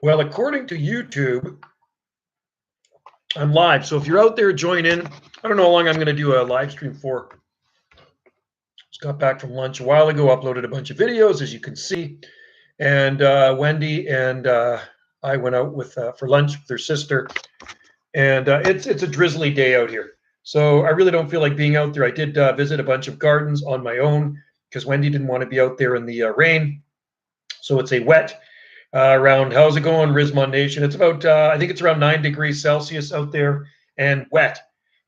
Well, according to YouTube, I'm live. So if you're out there, join in. I don't know how long I'm going to do a live stream for. Just got back from lunch a while ago, uploaded a bunch of videos, as you can see. And Wendy and I went out with for lunch with her sister. And it's a drizzly day out here. So I really don't feel like being out there. I did visit a bunch of gardens on my own because Wendy didn't want to be out there in the rain. So it's a wet around, how's it going, Rismon Nation? It's about, I think it's around 9 degrees Celsius out there and wet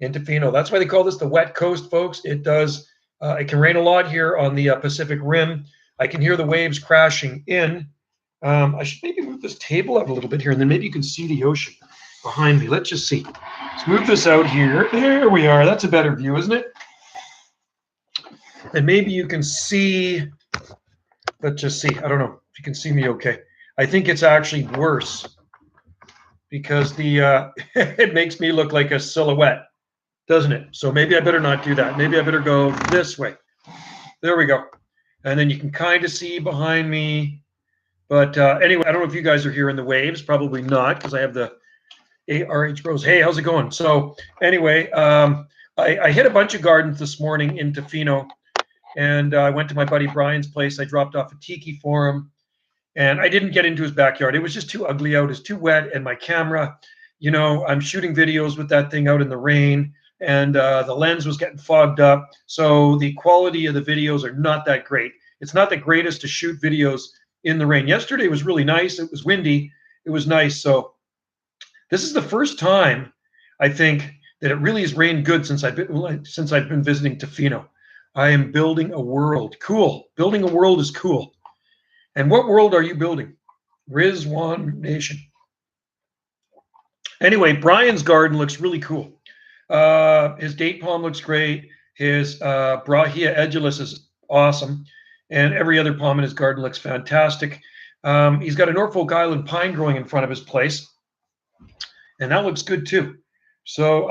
in Tofino. That's why they call this the wet coast, folks. It does, it can rain a lot here on the Pacific Rim. I can hear the waves crashing in. I should maybe move this table out a little bit here, and then maybe you can see the ocean behind me. Let's just see. Let's move this out here. There we are. That's a better view, isn't it? And maybe you can see, let's just see. I don't know if you can see me okay. I think it's actually worse because the it makes me look like a silhouette, doesn't it? So maybe I better not do that. Maybe I better go this way. There we go. And then you can kind of see behind me. But anyway, I don't know if you guys are hearing the waves. Probably not, because I have the ARH Rose. Hey, how's it going? So anyway, I hit a bunch of gardens this morning in Tofino, and I went to my buddy Brian's place. I dropped off a tiki for him, and I didn't get into his backyard. It was just too ugly out. It's too wet, and my camera, you know, I'm shooting videos with that thing out in the rain, and the lens was getting fogged up. So the quality of the videos are not that great. It's not the greatest to shoot videos in the rain. Yesterday was really nice. It was windy. It was nice. So this is the first time, I think, that it really has rained good since I've been visiting Tofino. I am building a world. Cool. Building a world is cool. And what world are you building? Rizwan Nation. Anyway, Brian's garden looks really cool. His date palm looks great. His Brahia edulis is awesome. And every other palm in his garden looks fantastic. He's got a Norfolk Island pine growing in front of his place. And that looks good too. So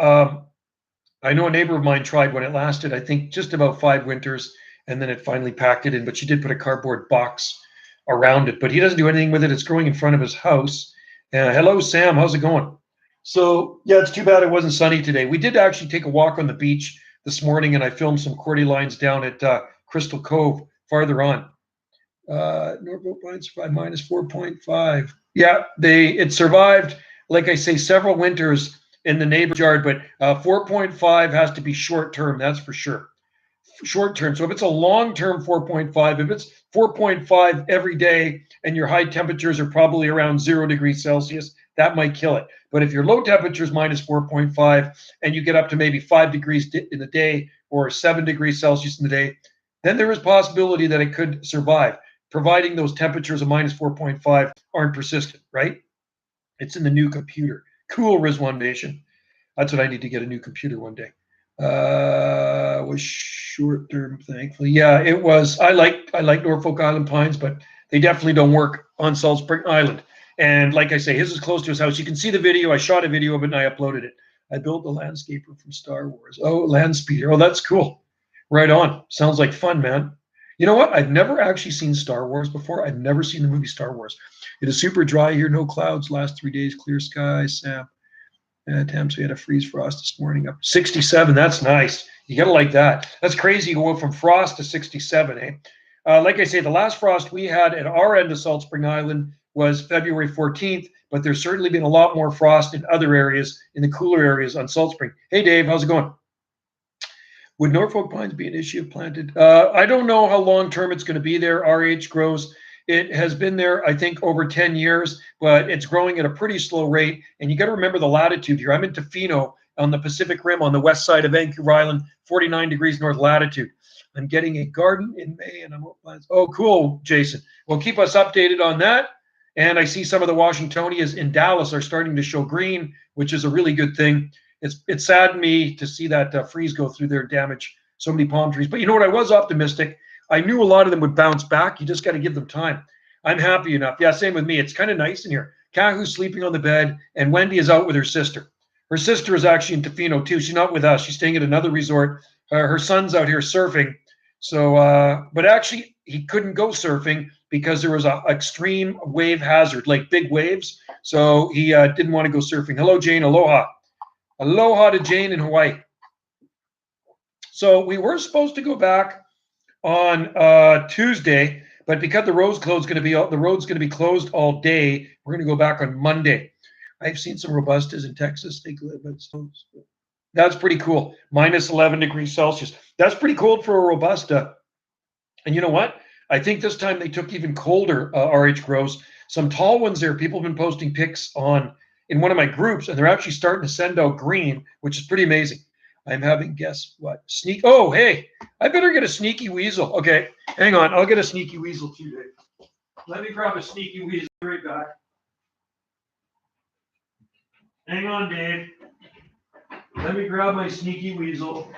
I know a neighbor of mine tried when it lasted, I think, just about 5 winters. And then it finally packed it in. But she did put a cardboard box around it. But he doesn't do anything with it. It's growing in front of his house. Hello, Sam. How's it going? So, yeah, it's too bad it wasn't sunny today. We did actually take a walk on the beach this morning, and I filmed some cordyline down at Crystal Cove farther on. Norfolk Pine survived minus 4.5. Yeah, it survived, like I say, several winters in the neighbor's yard, but 4.5 has to be short term, that's for sure. Short term. So if it's a long term 4.5, if it's 4.5 every day and your high temperatures are probably around 0 degrees Celsius, that might kill it. But if your low temperature is minus 4.5 and you get up to maybe 5 degrees in the day or 7 degrees Celsius in the day, then there is possibility that it could survive, providing those temperatures of minus 4.5 aren't persistent, right? It's in the new computer. Cool, Rizwan Nation. That's what I need to get, a new computer one day. Was short term, thankfully. Yeah, it was. I like Norfolk Island pines, but they definitely don't work on Salt Spring Island. And like I say, his is close to his house. You can see the video. I shot a video of it and I uploaded it. I built the landscaper from Star Wars. Oh, Landspeeder. Oh, that's cool. Right on. Sounds like fun, man. You know what? I've never actually seen Star Wars before. I've never seen the movie Star Wars. It is super dry here. No clouds. Last 3 days. Clear skies. Sam. Temps, we had a freeze frost this morning up 67. That's nice. You got to like that. That's crazy going from frost to 67, eh? Like I say, the last frost we had at our end of Salt Spring Island was February 14th, but there's certainly been a lot more frost in other areas, in the cooler areas on Salt Spring. Hey, Dave, how's it going? Would Norfolk pines be an issue if planted? I don't know how long-term it's going to be there. RH grows. It has been there, I think, over 10 years, but it's growing at a pretty slow rate. And you got to remember the latitude here. I'm in Tofino on the Pacific Rim on the west side of Vancouver Island, 49 degrees north latitude. I'm getting a garden in May, and I'm plans. Oh, cool, Jason. Well, keep us updated on that. And I see some of the Washingtonias in Dallas are starting to show green, which is a really good thing. It saddened me to see that freeze go through there and damage so many palm trees. But you know what? I was optimistic. I knew a lot of them would bounce back. You just got to give them time. I'm happy enough. Yeah, same with me. It's kind of nice in here. Kahu's sleeping on the bed, and Wendy is out with her sister. Her sister is actually in Tofino, too. She's not with us. She's staying at another resort. Her son's out here surfing. So, but actually, he couldn't go surfing because there was a extreme wave hazard, like big waves. So he didn't want to go surfing. Hello, Jane. Aloha. Aloha to Jane in Hawaii. So we were supposed to go back on Tuesday, but because the road's going to be closed all day, we're going to go back on Monday. I've seen some Robustas in Texas. That's pretty cool. Minus 11 degrees Celsius. That's pretty cold for a Robusta. And you know what? I think this time they took even colder RH grows. Some tall ones there. People have been posting pics in one of my groups, and they're actually starting to send out green, which is pretty amazing. I'm having, guess what? Oh, hey, I better get a sneaky weasel. Okay, hang on. I'll get a sneaky weasel too, Dave. Let me grab a sneaky weasel right back. Hang on, Dave. Let me grab my sneaky weasel.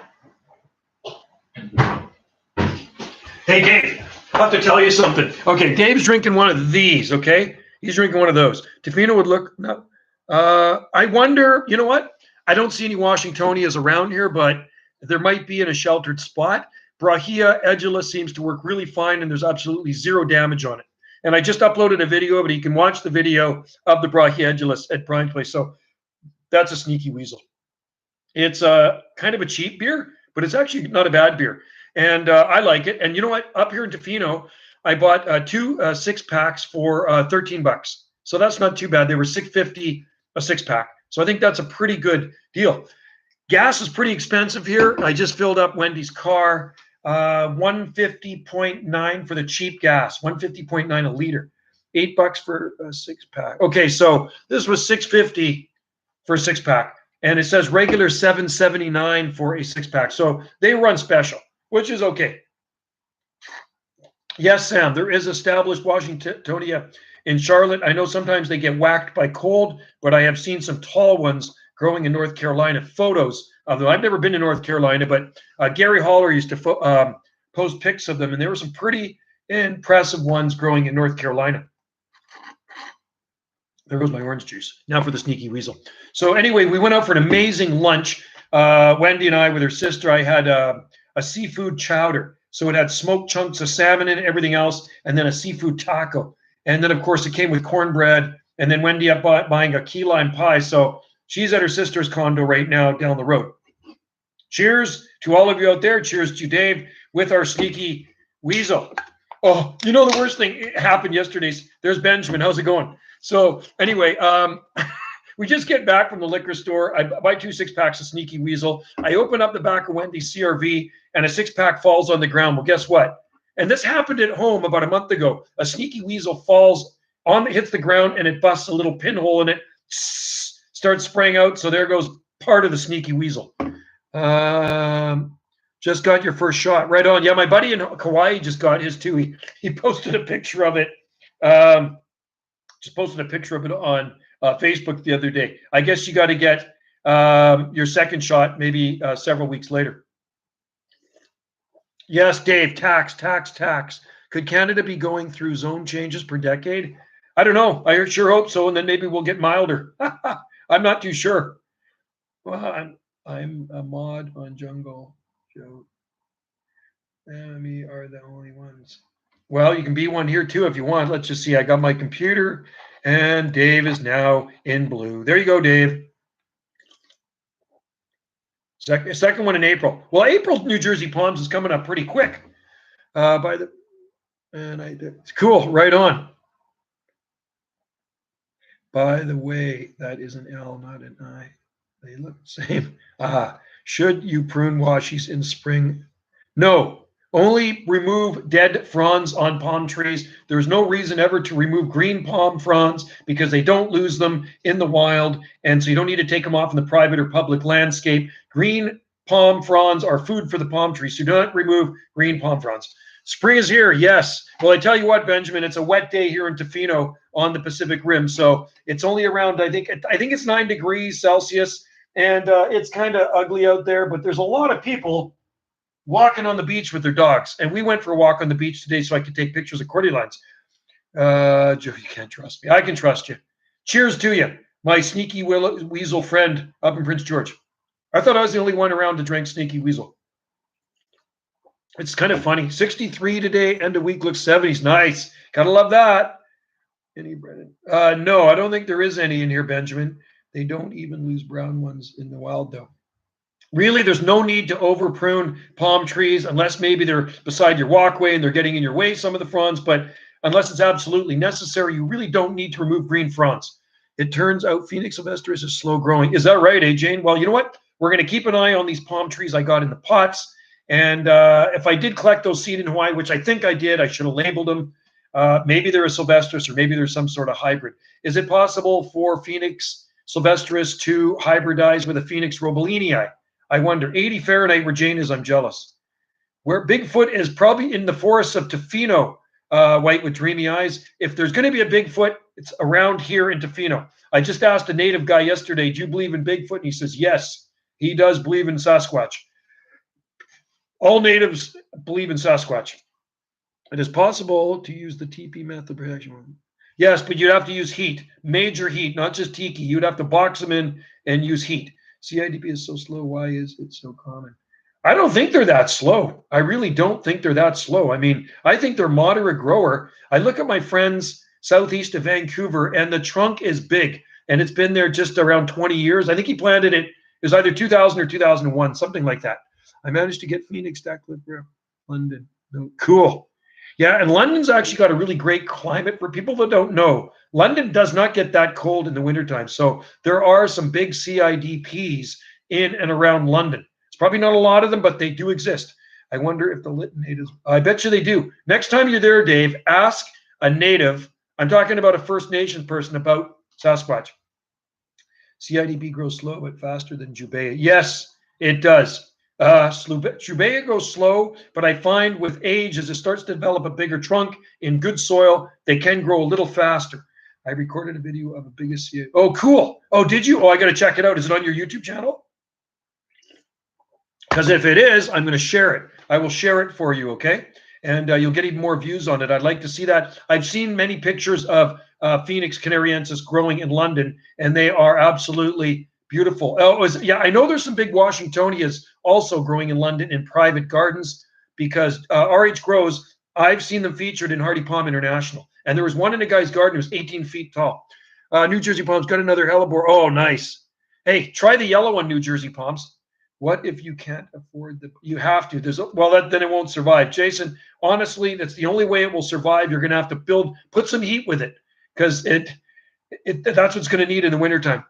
Hey, Dave, I have to tell you something. Okay, Dave's drinking one of these, okay? He's drinking one of those. Tofino would look, no. I wonder, you know what? I don't see any Washingtonias around here, but there might be in a sheltered spot. Brahia edula seems to work really fine, and there's absolutely zero damage on it. And I just uploaded a video of it. You can watch the video of the Brahia edulus at Brian's place. So that's a sneaky weasel. It's kind of a cheap beer, but it's actually not a bad beer. And I like it. And you know what? Up here in Tofino, I bought two 6-packs for $13. So that's not too bad. They were $6.50 a 6-pack. So I think that's a pretty good deal. Gas is pretty expensive here. I just filled up Wendy's car. 150.9 for the cheap gas. 150.9 a liter. $8 for a 6-pack. Okay, so this was $6.50 for a 6-pack. And it says regular $7.79 for a 6-pack. So they run special, which is okay. Yes, Sam, there is established Washingtonia in Charlotte. I know sometimes they get whacked by cold, but I have seen some tall ones growing in North Carolina. Photos of them. I've never been to North Carolina, but Gary Holler used to post pics of them, and there were some pretty impressive ones growing in North Carolina. There goes my orange juice. Now for the sneaky weasel. So anyway, we went out for an amazing lunch. Wendy and I, with her sister, I had a seafood chowder. So it had smoked chunks of salmon and everything else, and then a seafood taco. And then, of course, it came with cornbread. And then Wendy up buying a key lime pie. So she's at her sister's condo right now down the road. Cheers to all of you out there. Cheers to Dave with our sneaky weasel. Oh, you know the worst thing happened yesterday. There's Benjamin. How's it going? So anyway, we just get back from the liquor store. I buy 2 6-packs of Sneaky Weasel. I open up the back of Wendy's CRV, and a 6-pack falls on the ground. Well, guess what? And this happened at home about a month ago. A Sneaky Weasel falls hits the ground, and it busts a little pinhole in it, starts spraying out. So there goes part of the Sneaky Weasel. Just got your first shot. Right on. Yeah, my buddy in Kauai just got his too. He posted a picture of it. Just posted a picture of it on Facebook the other day. I guess you got to get your second shot maybe several weeks later. Yes, Dave, tax. Could Canada be going through zone changes per decade? I don't know. I sure hope so, and then maybe we'll get milder. I'm not too sure. Well, I'm a mod on Jungle Joe. And me are the only ones. Well, you can be one here too if you want. Let's just see. I got my computer, and Dave is now in blue. There you go, Dave. Second one in April. Well, April New Jersey Palms is coming up pretty quick. It's cool. Right on. By the way, that is an L, not an I. They look the same. Should you prune washies in spring? No. Only remove dead fronds on palm trees. There's no reason ever to remove green palm fronds because they don't lose them in the wild. And so you don't need to take them off in the private or public landscape. Green palm fronds are food for the palm trees. So do not remove green palm fronds. Spring is here, yes. Well, I tell you what, Benjamin, it's a wet day here in Tofino on the Pacific Rim. So it's only around, I think it's 9 degrees Celsius. And it's kind of ugly out there, but there's a lot of people walking on the beach with their dogs. And we went for a walk on the beach today so I could take pictures of cordyceps. Joe, you can't trust me. I can trust you. Cheers to you, my Sneaky Weasel friend up in Prince George. I thought I was the only one around to drink Sneaky Weasel. It's kind of funny. 63 today, end of week looks 70s. Nice. Gotta love that. Any Brennan? No, I don't think there is any in here, Benjamin. They don't even lose brown ones in the wild, though. Really, there's no need to over prune palm trees unless maybe they're beside your walkway and they're getting in your way, some of the fronds. But unless it's absolutely necessary, you really don't need to remove green fronds. It turns out Phoenix sylvestris is slow growing. Is that right, Jane? Well, you know what? We're going to keep an eye on these palm trees I got in the pots. And if I did collect those seed in Hawaii, which I think I did, I should have labeled them. Maybe they're a sylvestris or maybe there's some sort of hybrid. Is it possible for Phoenix sylvestris to hybridize with a Phoenix roebelenii? I wonder. 80 Fahrenheit where Jane is, I'm jealous. Where Bigfoot is probably in the forests of Tofino, white with dreamy eyes. If there's going to be a Bigfoot, it's around here in Tofino. I just asked a native guy yesterday, do you believe in Bigfoot? And he says, yes, he does believe in Sasquatch. All natives believe in Sasquatch. It is possible to use the TP method protection. Yes, but you'd have to use heat, major heat, not just tiki. You'd have to box them in and use heat. CIDP is so slow. Why is it so common? I don't think they're that slow. I really don't think they're that slow. I mean, I think they're moderate grower. I look at my friends southeast of Vancouver, and the trunk is big, and it's been there just around 20 years. I think he planted it. It was either 2000 or 2001, something like that. I managed to get Phoenix stack clip for London. No, cool. Yeah, and London's actually got a really great climate. For people that don't know, London does not get that cold in the wintertime. So there are some big CIDPs in and around London. It's probably not a lot of them, but they do exist. I wonder if the Lytton natives, I bet you they do. Next time you're there, Dave, ask a native. I'm talking about a First Nations person about Sasquatch. CIDP grows slow but faster than Jubea. Yes, it does. Jubea goes slow, but I find with age, as it starts to develop a bigger trunk in good soil, they can grow a little faster. I recorded a video of a biggest CIDP. Oh, cool. Oh, did you? Oh, I got to check it out. Is it on your YouTube channel? Because if it is, I'm going to share it. I will share it for you, okay? And you'll get even more views on it. I'd like to see that. I've seen many pictures of Phoenix canariensis growing in London, and they are absolutely beautiful. Yeah, I know there's some big Washingtonias also growing in London in private gardens because RH Grows, I've seen them featured in Hardy Palm International. And there was one in a guy's garden who was 18 feet tall. New Jersey Palms got another hellebore. Oh, nice. Hey, try the yellow one, New Jersey Palms. What if you can't afford the? You have to. Then it won't survive. Jason, honestly, that's the only way it will survive. You're going to have to put some heat with it because that's what's going to need in the wintertime.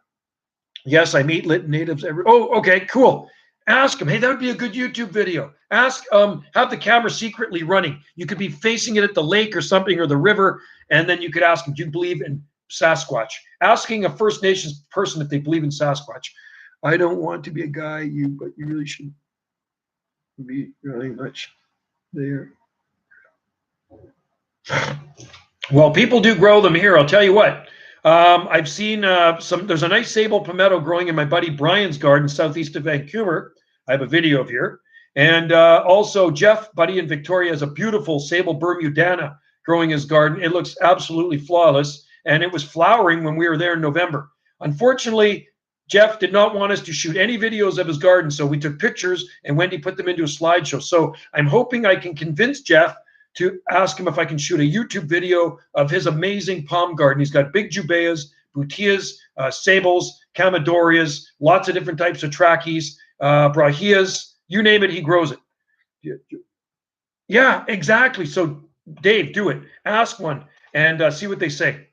Yes, I meet Lytton natives every. Oh, okay, cool. Ask them. Hey, that would be a good YouTube video. Ask. Have the camera secretly running. You could be facing it at the lake or something or the river, and then you could ask them, do you believe in Sasquatch? Asking a First Nations person if they believe in Sasquatch. I don't want to be a guy, but you really should be really much there. Well, people do grow them here. I'll tell you what. I've seen there's a nice sable palmetto growing in my buddy Brian's garden southeast of Vancouver. I have a video of here. And also Jeff, buddy in Victoria, has a beautiful sable bermudana growing his garden. It looks absolutely flawless. And it was flowering when we were there in November. Unfortunately, Jeff did not want us to shoot any videos of his garden, so we took pictures and Wendy put them into a slideshow. So I'm hoping I can convince Jeff to ask him if I can shoot a YouTube video of his amazing palm garden. He's got big jubeas, butias, sables, camedorias, lots of different types of trachys, brahias, you name it, he grows it. Yeah, exactly. So Dave, do it. Ask one and see what they say.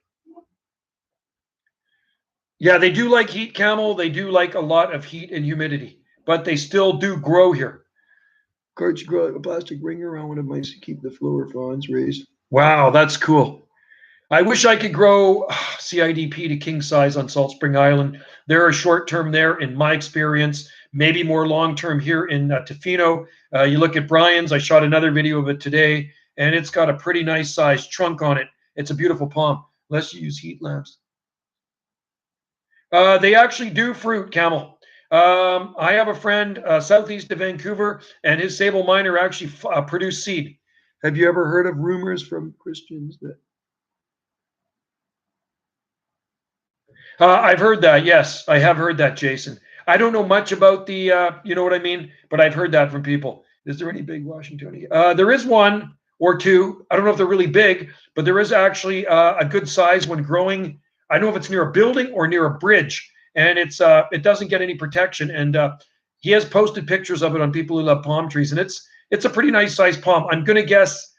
Yeah, they do like heat, Camel. They do like a lot of heat and humidity, but they still do grow here. Cards grow like a plastic ring around one of my to keep the flower fawns raised. Wow, that's cool. I wish I could grow CIDP to king size on Salt Spring Island. There are short term there, in my experience, maybe more long term here in Tofino. You look at Brian's. I shot another video of it today, and it's got a pretty nice sized trunk on it. It's a beautiful palm. Unless you use heat lamps. They actually do fruit, Camel. I have a friend southeast of Vancouver, and his sable miner actually produced seed. Have you ever heard of rumors from Christians that? I've heard that. Yes, I have heard that, Jason. I don't know much about the, you know what I mean, but I've heard that from people. Is there any big Washingtonia? There is one or two. I don't know if they're really big, but there is actually a good size one growing. I don't know if it's near a building or near a bridge, and it doesn't get any protection. And he has posted pictures of it on People Who Love Palm Trees, and it's a pretty nice sized palm. I'm going to guess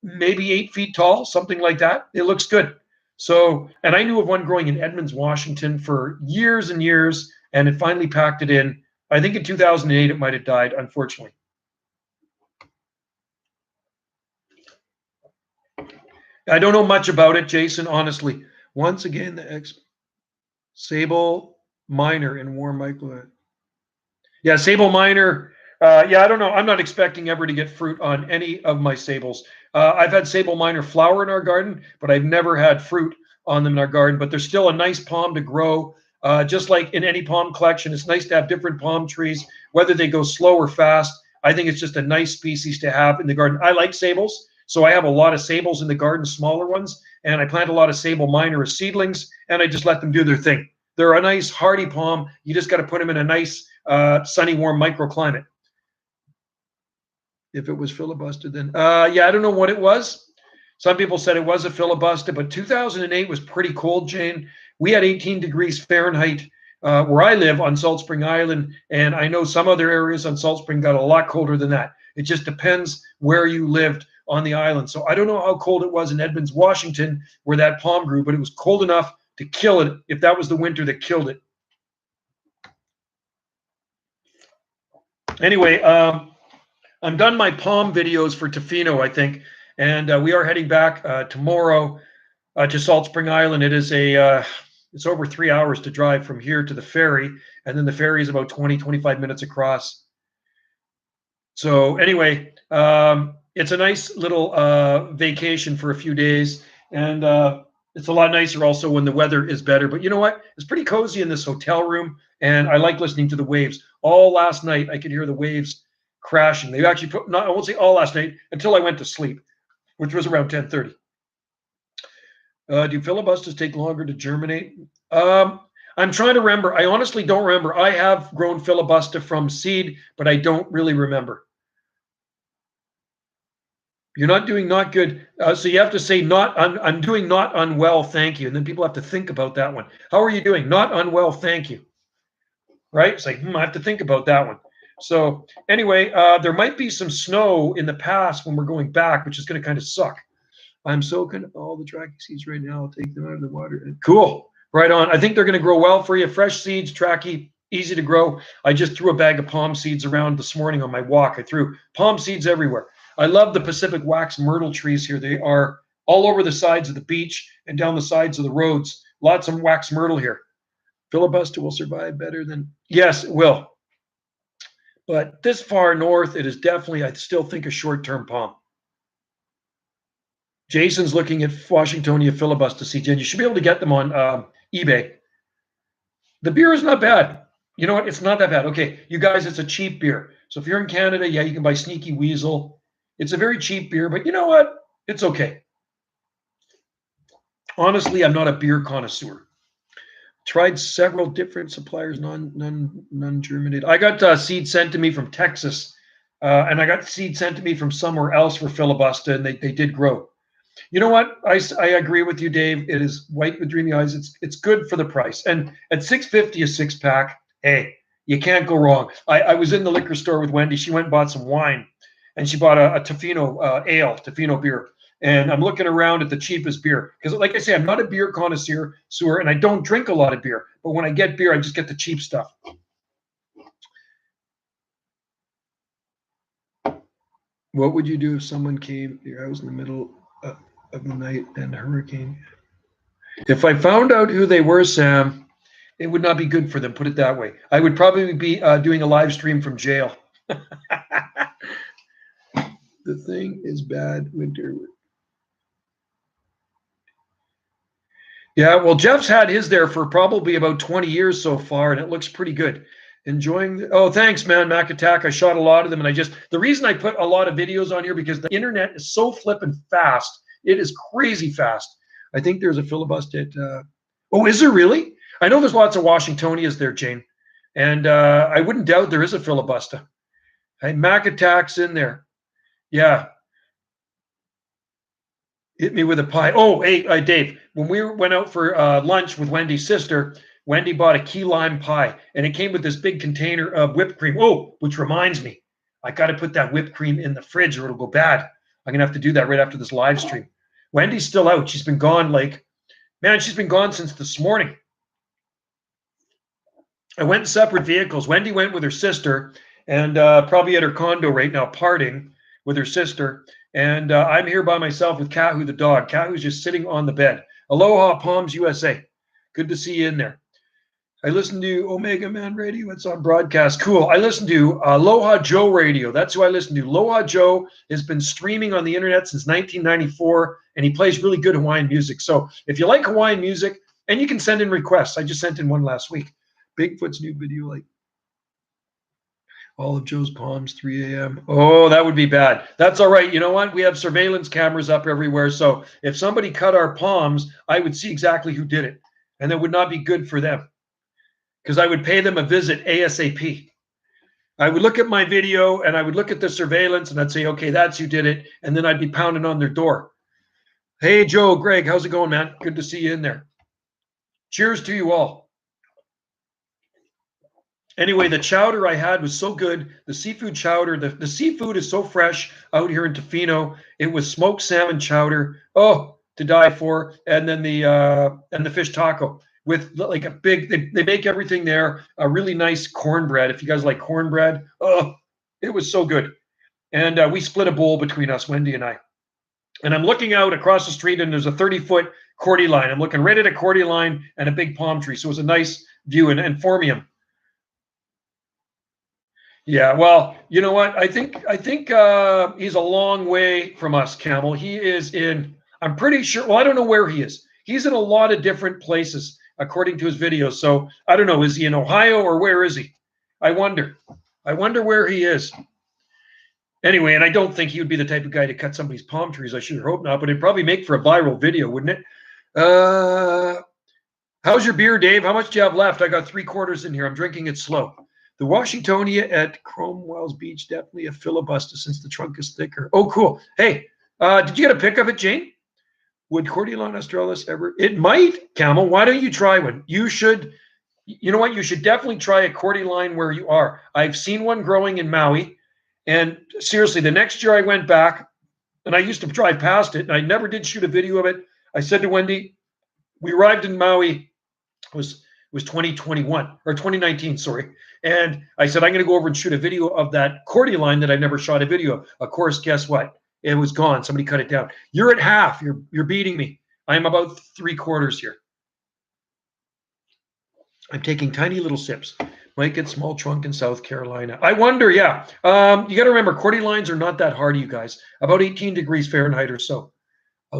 maybe 8 feet tall, something like that. It looks good. So, and I knew of one growing in Edmonds, Washington for years and years, and it finally packed it in. I think in 2008 it might have died, unfortunately. I don't know much about it, Jason, honestly. Once again, the Sable Minor in warm micro. Yeah, Sable Minor. Yeah, I don't know. I'm not expecting ever to get fruit on any of my sables. I've had Sable Minor flower in our garden, but I've never had fruit on them in our garden. But they're still a nice palm to grow. Just like in any palm collection, it's nice to have different palm trees, whether they go slow or fast. I think it's just a nice species to have in the garden. I like sables. So I have a lot of sables in the garden, smaller ones, and I plant a lot of Sable Minor as seedlings, and I just let them do their thing. They're a nice hardy palm. You just got to put them in a nice sunny, warm microclimate. If it was filibustered, then yeah, I don't know what it was. Some people said it was a filibuster, but 2008 was pretty cold, Jane. We had 18 degrees Fahrenheit where I live on Salt Spring Island, and I know some other areas on Salt Spring got a lot colder than that. It just depends where you lived on the island. So I don't know how cold it was in Edmonds, Washington, where that palm grew, but it was cold enough to kill it if that was the winter that killed it. Anyway, I'm done my palm videos for Tofino, I think, and we are heading back tomorrow to Salt Spring Island. It is it's over 3 hours to drive from here to the ferry, and then the ferry is about 20-25 minutes across. So anyway, it's a nice little vacation for a few days, and it's a lot nicer also when the weather is better. But you know what? It's pretty cozy in this hotel room, and I like listening to the waves. All last night, I could hear the waves crashing. They actually put, not, I won't say all last night, until I went to sleep, which was around 10:30. Do filibusters take longer to germinate? I'm trying to remember. I honestly don't remember. I have grown filibuster from seed, but I don't really remember. You're not doing not good. So you have to say not, I'm doing not unwell, thank you. And then people have to think about that one. How are you doing? Not unwell, thank you. Right? It's like, I have to think about that one. So anyway, there might be some snow in the past when we're going back, which is going to kind of suck. I'm soaking all the tracking seeds right now. I'll take them out of the water. Cool. Right on. I think they're going to grow well for you. Fresh seeds, tracky, easy to grow. I just threw a bag of palm seeds around this morning on my walk. I threw palm seeds everywhere. I love the Pacific wax myrtle trees here. They are all over the sides of the beach and down the sides of the roads. Lots of wax myrtle here. Filibuster will survive better than, yes, it will. But this far north, it is definitely, I still think, a short-term palm. Jason's looking at Washingtonia filibuster seeds, and you should be able to get them on eBay. The beer is not bad. You know what? It's not that bad. Okay, you guys, it's a cheap beer. So if you're in Canada, yeah, you can buy Sneaky Weasel. It's a very cheap beer, but you know what? It's okay. Honestly, I'm not a beer connoisseur. Tried several different suppliers, none germinated. I got seed sent to me from Texas, and I got seed sent to me from somewhere else for filibuster, and they did grow. You know what? I agree with you, Dave. It is white with dreamy eyes. It's good for the price. And at $6.50 a six pack, hey, you can't go wrong. I was in the liquor store with Wendy. She went and bought some wine, and she bought a Tofino ale, Tofino beer. And I'm looking around at the cheapest beer because, like I say, I'm not a beer connoisseur, and I don't drink a lot of beer. But when I get beer, I just get the cheap stuff. What would you do if someone came to your house in the middle of the night and a hurricane? If I found out who they were, Sam, it would not be good for them. Put it that way. I would probably be doing a live stream from jail. The thing is bad winter. Yeah, well, Jeff's had his there for probably about 20 years so far, and it looks pretty good. Enjoying oh, thanks, man, Mac Attack. I shot a lot of them, and the reason I put a lot of videos on here because the internet is so flipping fast. It is crazy fast. I think there's a filibuster at, oh, is there really? I know there's lots of Washingtonias there, Jane, and I wouldn't doubt there is a filibuster. Hey, Mac Attack's in there. Yeah. Hit me with a pie. Oh, hey, Dave, when we went out for lunch with Wendy's sister, Wendy bought a key lime pie, and it came with this big container of whipped cream. Oh, which reminds me, I got to put that whipped cream in the fridge or it'll go bad. I'm going to have to do that right after this live stream. Wendy's still out. She's been gone she's been gone since this morning. I went in separate vehicles. Wendy went with her sister and probably at her condo right now, partying with her sister. And I'm here by myself with Kahu the dog. Kahu's just sitting on the bed. Aloha, Palms USA. Good to see you in there. I listen to Omega Man Radio. It's on broadcast. Cool. I listen to Aloha Joe Radio. That's who I listen to. Aloha Joe has been streaming on the internet since 1994, and he plays really good Hawaiian music. So if you like Hawaiian music, and you can send in requests. I just sent in one last week. Bigfoot's new video, like all of Joe's palms, 3 a.m. Oh, that would be bad. That's all right. You know what? We have surveillance cameras up everywhere. So if somebody cut our palms, I would see exactly who did it. And that would not be good for them because I would pay them a visit ASAP. I would look at my video and I would look at the surveillance and I'd say, okay, that's who did it. And then I'd be pounding on their door. Hey, Joe, Greg, how's it going, man? Good to see you in there. Cheers to you all. Anyway, the chowder I had was so good. The seafood chowder, the seafood is so fresh out here in Tofino. It was smoked salmon chowder. Oh, to die for. And then the fish taco with like a big, they make everything there. A really nice cornbread. If you guys like cornbread, oh, it was so good. And we split a bowl between us, Wendy and I. And I'm looking out across the street and there's a 30-foot cordy line. I'm looking right at a cordy line and a big palm tree. So it was a nice view and Formium. Yeah, well, you know what? I think he's a long way from us, Camel. He is in, I'm pretty sure, well, I don't know where he is. He's in a lot of different places, according to his videos. So I don't know, is he in Ohio or where is he? I wonder where he is. Anyway, and I don't think he would be the type of guy to cut somebody's palm trees. I sure hope not, but it'd probably make for a viral video, wouldn't it? How's your beer, Dave? How much do you have left? I got 3/4 in here. I'm drinking it slow. The Washingtonia at Cromwell's Beach, definitely a filibuster since the trunk is thicker. Oh, cool. Hey, did you get a pic of it, Jane? Would Cordylon australis ever? It might, Camel. Why don't you try one? You should, you know what? You should definitely try a cordyline where you are. I've seen one growing in Maui. And seriously, the next year I went back, and I used to drive past it, and I never did shoot a video of it. I said to Wendy, we arrived in Maui, it was 2021 or 2019, sorry. And I said, I'm going to go over and shoot a video of that cordyline that I've never shot a video of. Of course, guess what? It was gone. Somebody cut it down. You're at half. You're beating me. I am about 3/4 here. I'm taking tiny little sips. Might get small trunk in South Carolina. I wonder, yeah. You got to remember, cordylines are not that hardy, you guys. About 18 degrees Fahrenheit or so.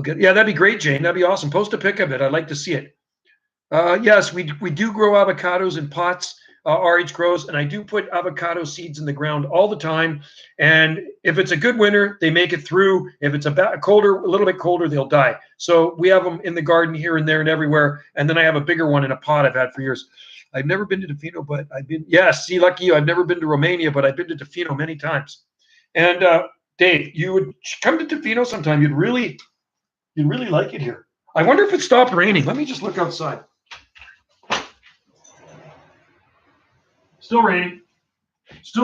Yeah, that'd be great, Jane. That'd be awesome. Post a pic of it. I'd like to see it. Yes, we do grow avocados in pots. RH grows, and I do put avocado seeds in the ground all the time. And if it's a good winter, they make it through. If it's a little bit colder, they'll die. So we have them in the garden here and there and everywhere. And then I have a bigger one in a pot I've had for years. I've never been to Tofino, but I've been, yes, see, lucky you. I've never been to Romania, but I've been to Tofino many times. And Dave, you would come to Tofino sometime. You'd really like it here. I wonder if it stopped raining. Let me just look outside. Still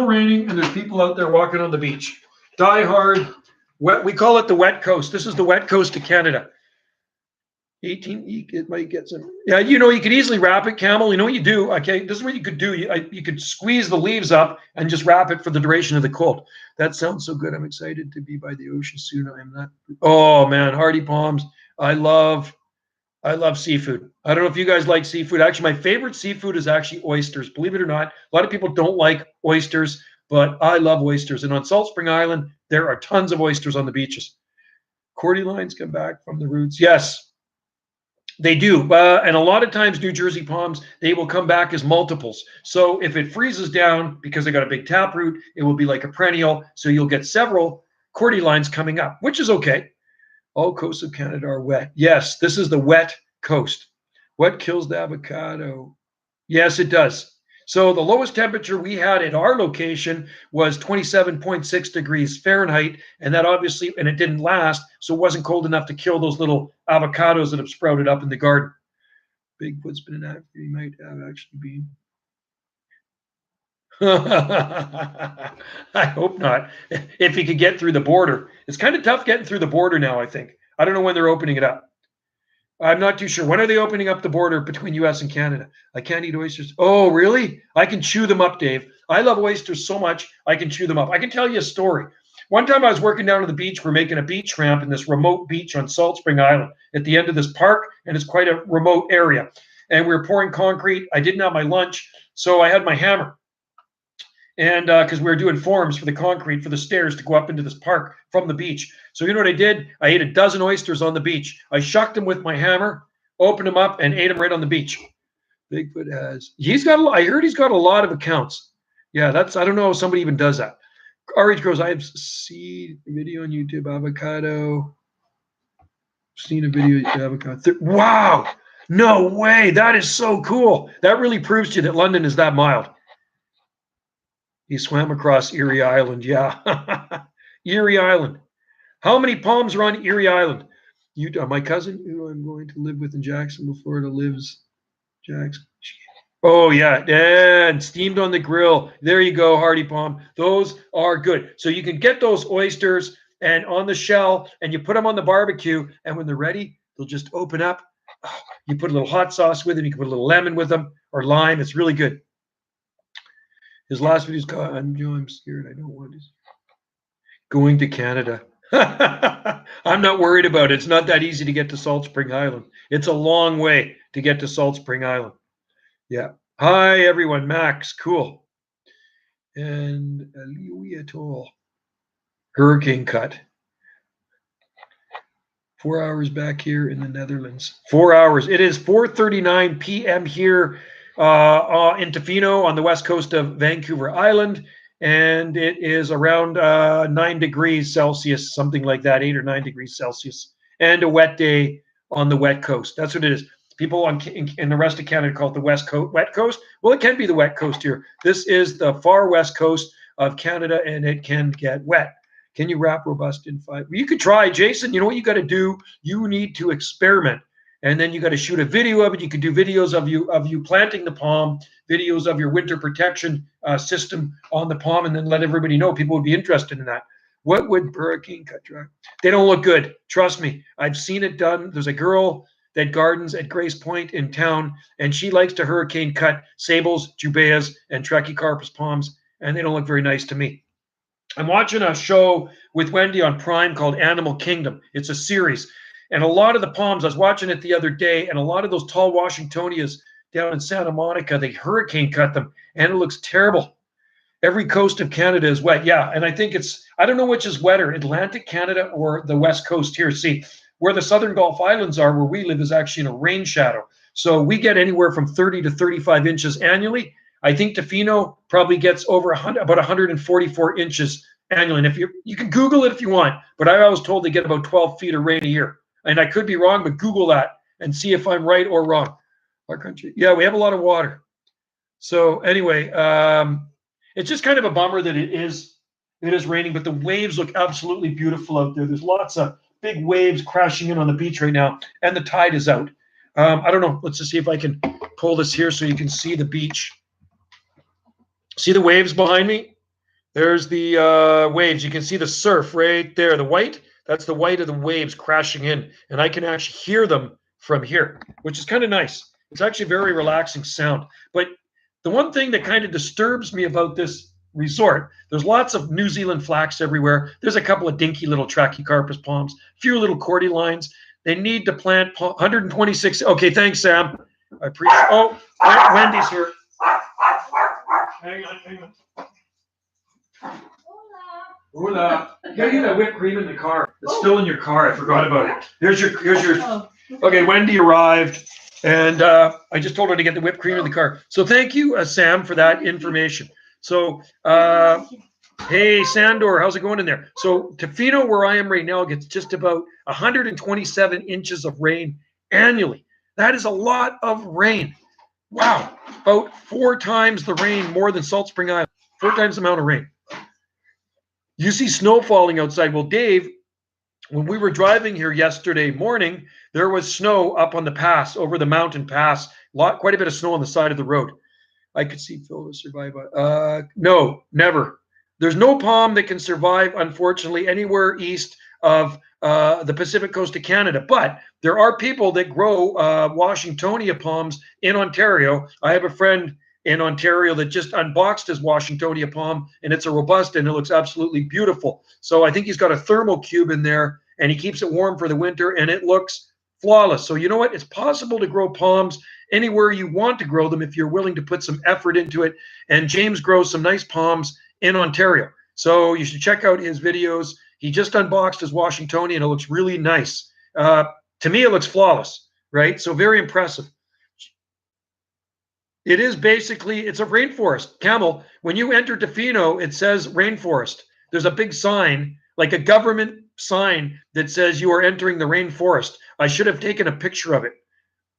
raining, and there's people out there walking on the beach. Die hard, wet. We call it the wet coast. This is the wet coast of Canada. 18, it might get some. Yeah, you know, you could easily wrap it, Camel. You know what you do? Okay, this is what you could do. You could squeeze the leaves up and just wrap it for the duration of the cold. That sounds so good. I'm excited to be by the ocean soon. I'm not. Oh man, hardy palms. I love seafood. I don't know if you guys like seafood. Actually, my favorite seafood is actually oysters. Believe it or not, a lot of people don't like oysters, but I love oysters. And on Salt Spring Island, there are tons of oysters on the beaches. Cordylines come back from the roots. Yes, they do. And a lot of times, New Jersey palms, they will come back as multiples. So if it freezes down, because they got a big taproot, it will be like a perennial. So you'll get several cordylines coming up, which is okay. All coasts of Canada are wet. Yes, this is the wet coast. What kills the avocado? Yes, it does. So the lowest temperature we had at our location was 27.6 degrees Fahrenheit, and that obviously, and it didn't last, so it wasn't cold enough to kill those little avocados that have sprouted up in the garden. Bigfoot's been inactive. He might have actually been. I hope not. If he could get through the border. It's kind of tough getting through the border now, I think. I don't know when they're opening it up. I'm not too sure. When are they opening up the border between US and Canada? I can't eat oysters. Oh, really? I can chew them up, Dave. I love oysters so much, I can chew them up. I can tell you a story. One time I was working down to the beach. We're making a beach ramp in this remote beach on Salt Spring Island at the end of this park, and it's quite a remote area. And we were pouring concrete. I didn't have my lunch, so I had my hammer. And because we were doing forms for the concrete for the stairs to go up into this park from the beach. So you know what I did? I ate a dozen oysters on the beach. I shucked them with my hammer, opened them up, and ate them right on the beach. Bigfoot has. I heard he's got a lot of accounts. Yeah, I don't know if somebody even does that. RH Grows, I have seen a video on YouTube, avocado. Seen a video of avocado. Wow! No way! That is so cool. That really proves to you that London is that mild. He swam across Erie Island. Yeah. Erie Island. How many palms are on Erie Island? My cousin, who I'm going to live with in Jacksonville, Florida, lives Jackson. Oh, yeah. And steamed on the grill. There you go, Hardy Palm. Those are good. So you can get those oysters and on the shell, and you put them on the barbecue, and when they're ready, they'll just open up. You put a little hot sauce with them. You can put a little lemon with them or lime. It's really good. His last video's called I'm scared. I don't want to. Going to Canada. I'm not worried about it. It's not that easy to get to Salt Spring Island. It's a long way to get to Salt Spring Island. Yeah. Hi, everyone. Max. Cool. And Aliwi Atoll. Hurricane cut. 4 hours back here in the Netherlands. 4 hours. It is 4:39 p.m. here in Tofino on the west coast of Vancouver Island, and it is around 9 degrees Celsius, something like that, 8 or 9 degrees Celsius, and a wet day on the wet coast. That's what it is. People in the rest of Canada call it the west coast, wet coast. Well, it can be the wet coast here. This is the far west coast of Canada, and it can get wet. Can you wrap robust in 5? You could try, Jason. You know what you got to do? You need to experiment, and then you got to shoot a video of it. You could do videos of you planting the palm, videos of your winter protection system on the palm, and then let everybody know. People would be interested in that. What would hurricane cut dry? They don't look good. Trust me. I've seen it done. There's a girl that gardens at Grace Point in town, and she likes to hurricane cut sables, jubaeas, and trachycarpus palms, and they don't look very nice to me. I'm watching a show with Wendy on Prime called Animal Kingdom. It's a series. And a lot of the palms, I was watching it the other day, and a lot of those tall Washingtonias down in Santa Monica, they hurricane cut them, and it looks terrible. Every coast of Canada is wet. Yeah, and I think I don't know which is wetter, Atlantic Canada or the west coast here. See, where the Southern Gulf Islands are, where we live, is actually in a rain shadow. So we get anywhere from 30 to 35 inches annually. I think Tofino probably gets over about 144 inches annually. And if you can Google it if you want, but I was told they get about 12 feet of rain a year. And I could be wrong, but Google that and see if I'm right or wrong. Our country, yeah, we have a lot of water. So anyway, it's just kind of a bummer that it is raining, but the waves look absolutely beautiful out there. There's lots of big waves crashing in on the beach right now, and the tide is out. I don't know. Let's just see if I can pull this here so you can see the beach. See the waves behind me? There's the waves. You can see the surf right there. The white, that's the white of the waves crashing in. And I can actually hear them from here, which is kind of nice. It's actually a very relaxing sound. But the one thing that kind of disturbs me about this resort, there's lots of New Zealand flax everywhere. There's a couple of dinky little trachycarpus palms, a few little cordylines. They need to plant 126. Okay, thanks, Sam. I appreciate. Oh, Wendy's here. Hang on. Hola. You gotta get that whipped cream in the car. It's still in your car. I forgot about it. Here's your. Okay, Wendy arrived, and I just told her to get the whipped cream in the car. So thank you, Sam, for that information. So, hey, Sandor, how's it going in there? So Tofino, where I am right now, gets just about 127 inches of rain annually. That is a lot of rain. Wow, about 4 times the rain more than Salt Spring Island. 4 times the amount of rain. You see snow falling outside. Well, Dave, when we were driving here yesterday morning, there was snow up on the pass, over the mountain pass. Quite a bit of snow on the side of the road. I could see Phil to survive. No, never. There's no palm that can survive, unfortunately, anywhere east of the Pacific coast of Canada. But there are people that grow Washingtonia palms in Ontario. I have a friend in Ontario that just unboxed his Washingtonia palm, and it's a robusta, and it looks absolutely beautiful. So I think he's got a thermal cube in there, and he keeps it warm for the winter, and it looks flawless. So you know what? It's possible to grow palms anywhere you want to grow them if you're willing to put some effort into it. And James grows some nice palms in Ontario. So you should check out his videos. He just unboxed his Washingtonia, and it looks really nice. To me, it looks flawless, right? So very impressive. It is basically, it's a rainforest. Camel, when you enter Tofino, it says rainforest. There's a big sign, like a government sign that says you are entering the rainforest. I should have taken a picture of it.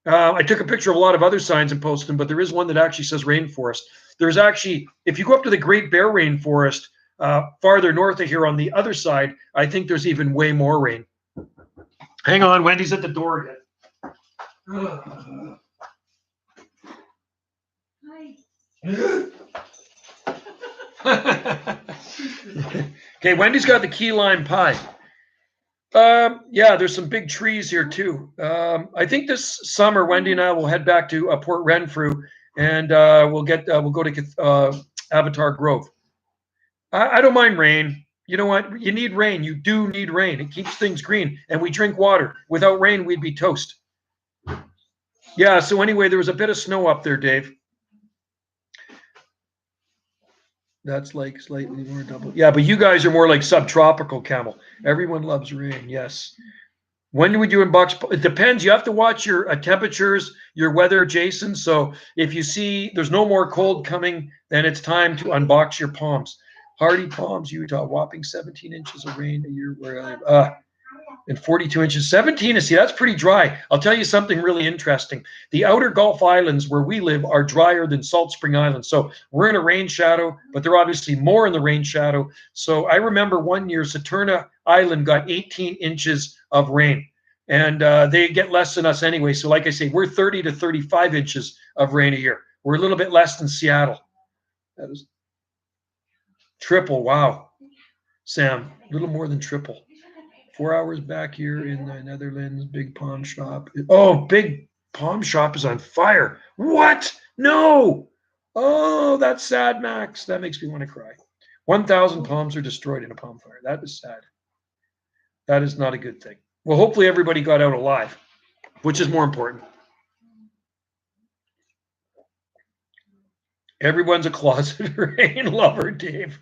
I took a picture of a lot of other signs and posted them, but there is one that actually says rainforest. There's actually, if you go up to the Great Bear Rainforest, farther north of here on the other side, I think there's even way more rain. Hang on, Wendy's at the door again. Okay, Wendy's got the key lime pie. Yeah, there's some big trees here too. I think this summer, Wendy and I will head back to Port Renfrew, and we'll go to Avatar Grove. I don't mind rain. You know what? You need rain. You do need rain. It keeps things green, and we drink water. Without rain, we'd be toast. Yeah. So anyway, there was a bit of snow up there, Dave. That's like slightly more double. Yeah, but you guys are more like subtropical, Camel. Everyone loves rain. Yes. When do we do unbox? It depends. You have to watch your temperatures, your weather, Jason. So if you see there's no more cold coming, then it's time to unbox your palms. Hardy Palms, Utah, whopping 17 inches of rain a year where I live. And 42 inches. 17, see, that's pretty dry. I'll tell you something really interesting. The outer Gulf Islands where we live are drier than Salt Spring Island. So we're in a rain shadow, but they're obviously more in the rain shadow. So I remember one year Saturna Island got 18 inches of rain. And they get less than us anyway. So like I say, we're 30 to 35 inches of rain a year. We're a little bit less than Seattle. That is triple. Wow. Sam, a little more than triple. 4 hours back here in the Netherlands, big palm shop. Oh, big palm shop is on fire. What? No. Oh, that's sad, Max. That makes me want to cry. 1,000 palms are destroyed in a palm fire. That is sad. That is not a good thing. Well, hopefully everybody got out alive, which is more important. Everyone's a closet rain lover, Dave.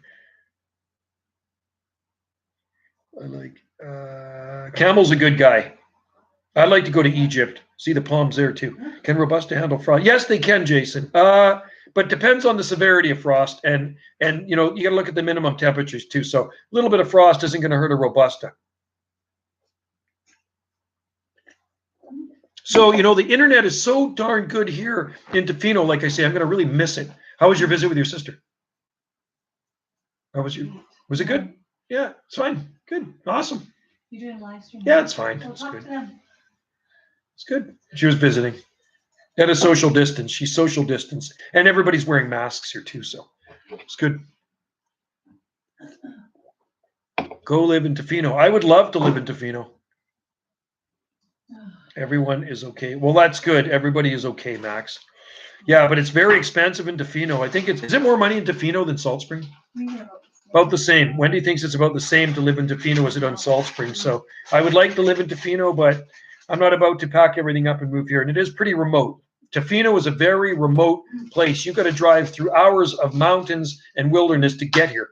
I like Camel's a good guy. I'd like to go to Egypt, see the palms there too. Can Robusta handle frost? Yes, they can, Jason. But depends on the severity of frost, and you know you got to look at the minimum temperatures too. So a little bit of frost isn't going to hurt a Robusta. So you know the internet is so darn good here in Tofino. Like I say, I'm going to really miss it. How was your visit with your sister? How was you? Was it good? Yeah, it's fine. Good, awesome. You doing live stream? Yeah, it's fine. It's good. It's good. She was visiting at a social distance. She's social distance, and everybody's wearing masks here too, so it's good. Go live in Tofino. I would love to live in Tofino. Everyone is okay. Well, that's good. Everybody is okay, Max. Yeah, but it's very expensive in Tofino. I think is it more money in Tofino than Salt Spring? About the same. Wendy thinks it's about the same to live in Tofino as it on Salt Spring. So I would like to live in Tofino, but I'm not about to pack everything up and move here. And it is pretty remote. Tofino is a very remote place. You've got to drive through hours of mountains and wilderness to get here.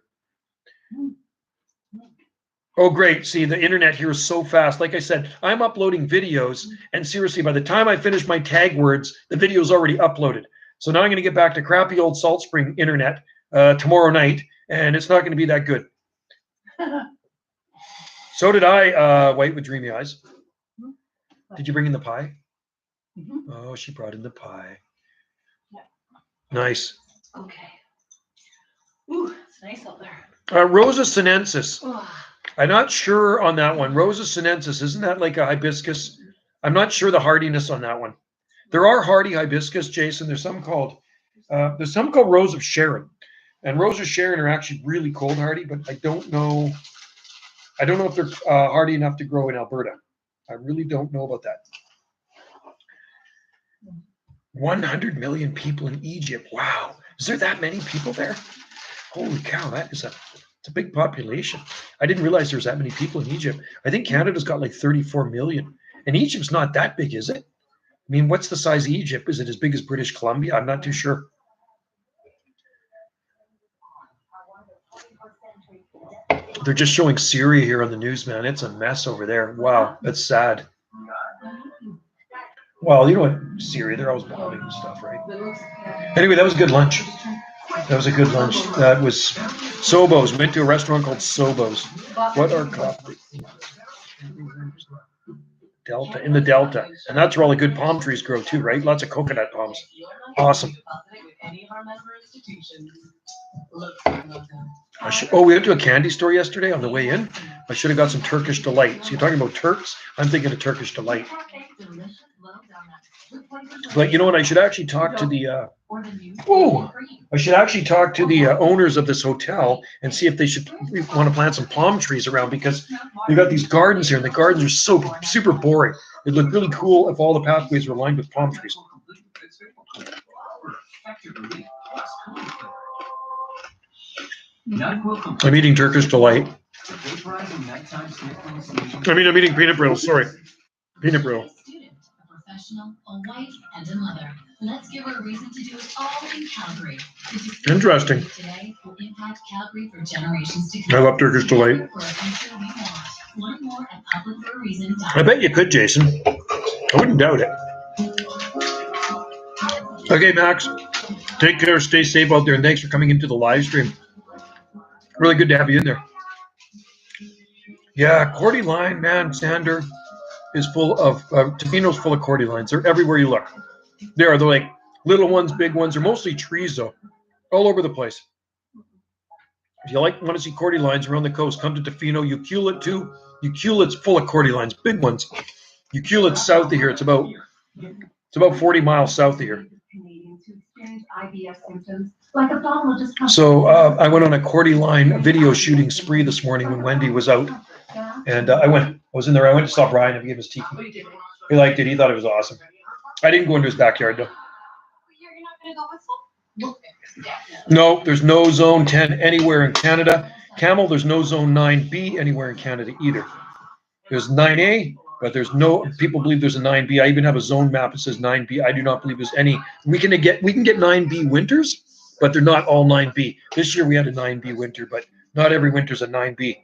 Oh, great. See, the internet here is so fast. Like I said, I'm uploading videos, and seriously, by the time I finish my tag words, the video is already uploaded. So now I'm going to get back to crappy old Salt Spring internet tomorrow night, and it's not going to be that good. So did I, White with Dreamy Eyes. Did you bring in the pie? Oh, she brought in the pie. Nice. Okay. Ooh, it's nice out there. Rosa sinensis. I'm not sure on that one. Rosa sinensis, isn't that like a hibiscus? I'm not sure the hardiness on that one. There are hardy hibiscus, Jason. There's some called Rose of Sharon, and Rose of Sharon are actually really cold hardy, but I don't know. I don't know if they're hardy enough to grow in Alberta. I really don't know about that. 100 million people in Egypt. Wow, is there that many people there? Holy cow, it's a big population. I didn't realize there's that many people in Egypt. I think Canada's got like 34 million. And Egypt's not that big, is it? I mean, what's the size of Egypt? Is it as big as British Columbia? I'm not too sure. They're just showing Syria here on the news, man. It's a mess over there. Wow, that's sad. Well, you know what? Syria, they're always bombing and stuff, right? Anyway, that was a good lunch. That was a good lunch. That was Sobo's. Went to a restaurant called Sobo's. What are coffee? Delta, in the Delta. And that's where all the good palm trees grow too, right? Lots of coconut palms. Awesome. We went to a candy store yesterday on the way in. I should have got some Turkish Delight. So you're talking about Turks? I'm thinking of Turkish Delight. But you know what? I should actually talk to the owners of this hotel and see if they want to plant some palm trees around, because we've got these gardens here, and the gardens are so super boring. It'd look really cool if all the pathways were lined with palm trees. I'm eating Turkish Delight. I'm eating peanut brittle. Sorry, peanut brittle. Professional, a wife, and a mother. Let's give her a reason to do it all in Calgary. Interesting. Today will impact Calgary for generations to come. I love Turkish Delight. I bet you could, Jason. I wouldn't doubt it. Okay, Max. Take care. Stay safe out there, and thanks for coming into the live stream. Really good to have you in there. Yeah, Cordy line, man, Sander is full of Tofino's full of cordy lines. They're everywhere you look. They're like little ones, big ones. They're mostly trees though, all over the place. If you want to see cordy lines around the coast, come to Tofino. Ucluelet too. Ucluelet's full of cordy lines, big ones. Ucluelet's south of here. It's about 40 miles south of here. So I went on a cordy line video shooting spree this morning when Wendy was out. And I was in there. I went to stop Ryan and give his tiki. He liked it. He thought it was awesome. I didn't go into his backyard though. No, there's no zone 10 anywhere in Canada. Camel, there's no zone 9B anywhere in Canada either. There's 9A, but people believe there's a 9B. I even have a zone map that says 9B. I do not believe there's any. We can get 9B winters, but they're not all 9B. This year we had a 9B winter, but not every winter's a 9B.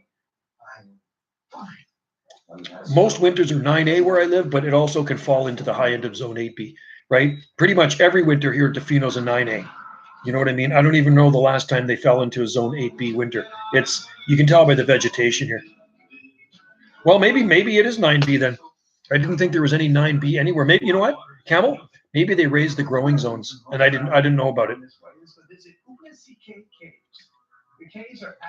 Most winters are 9A where I live, but it also can fall into the high end of zone 8B, right? Pretty much every winter here at Tofino's a 9A. You know what I mean? I don't even know the last time they fell into a zone 8B winter. You can tell by the vegetation here. Well, maybe it is 9B then. I didn't think there was any 9B anywhere. Maybe, you know what, Camel? Maybe they raised the growing zones, and I didn't know about it.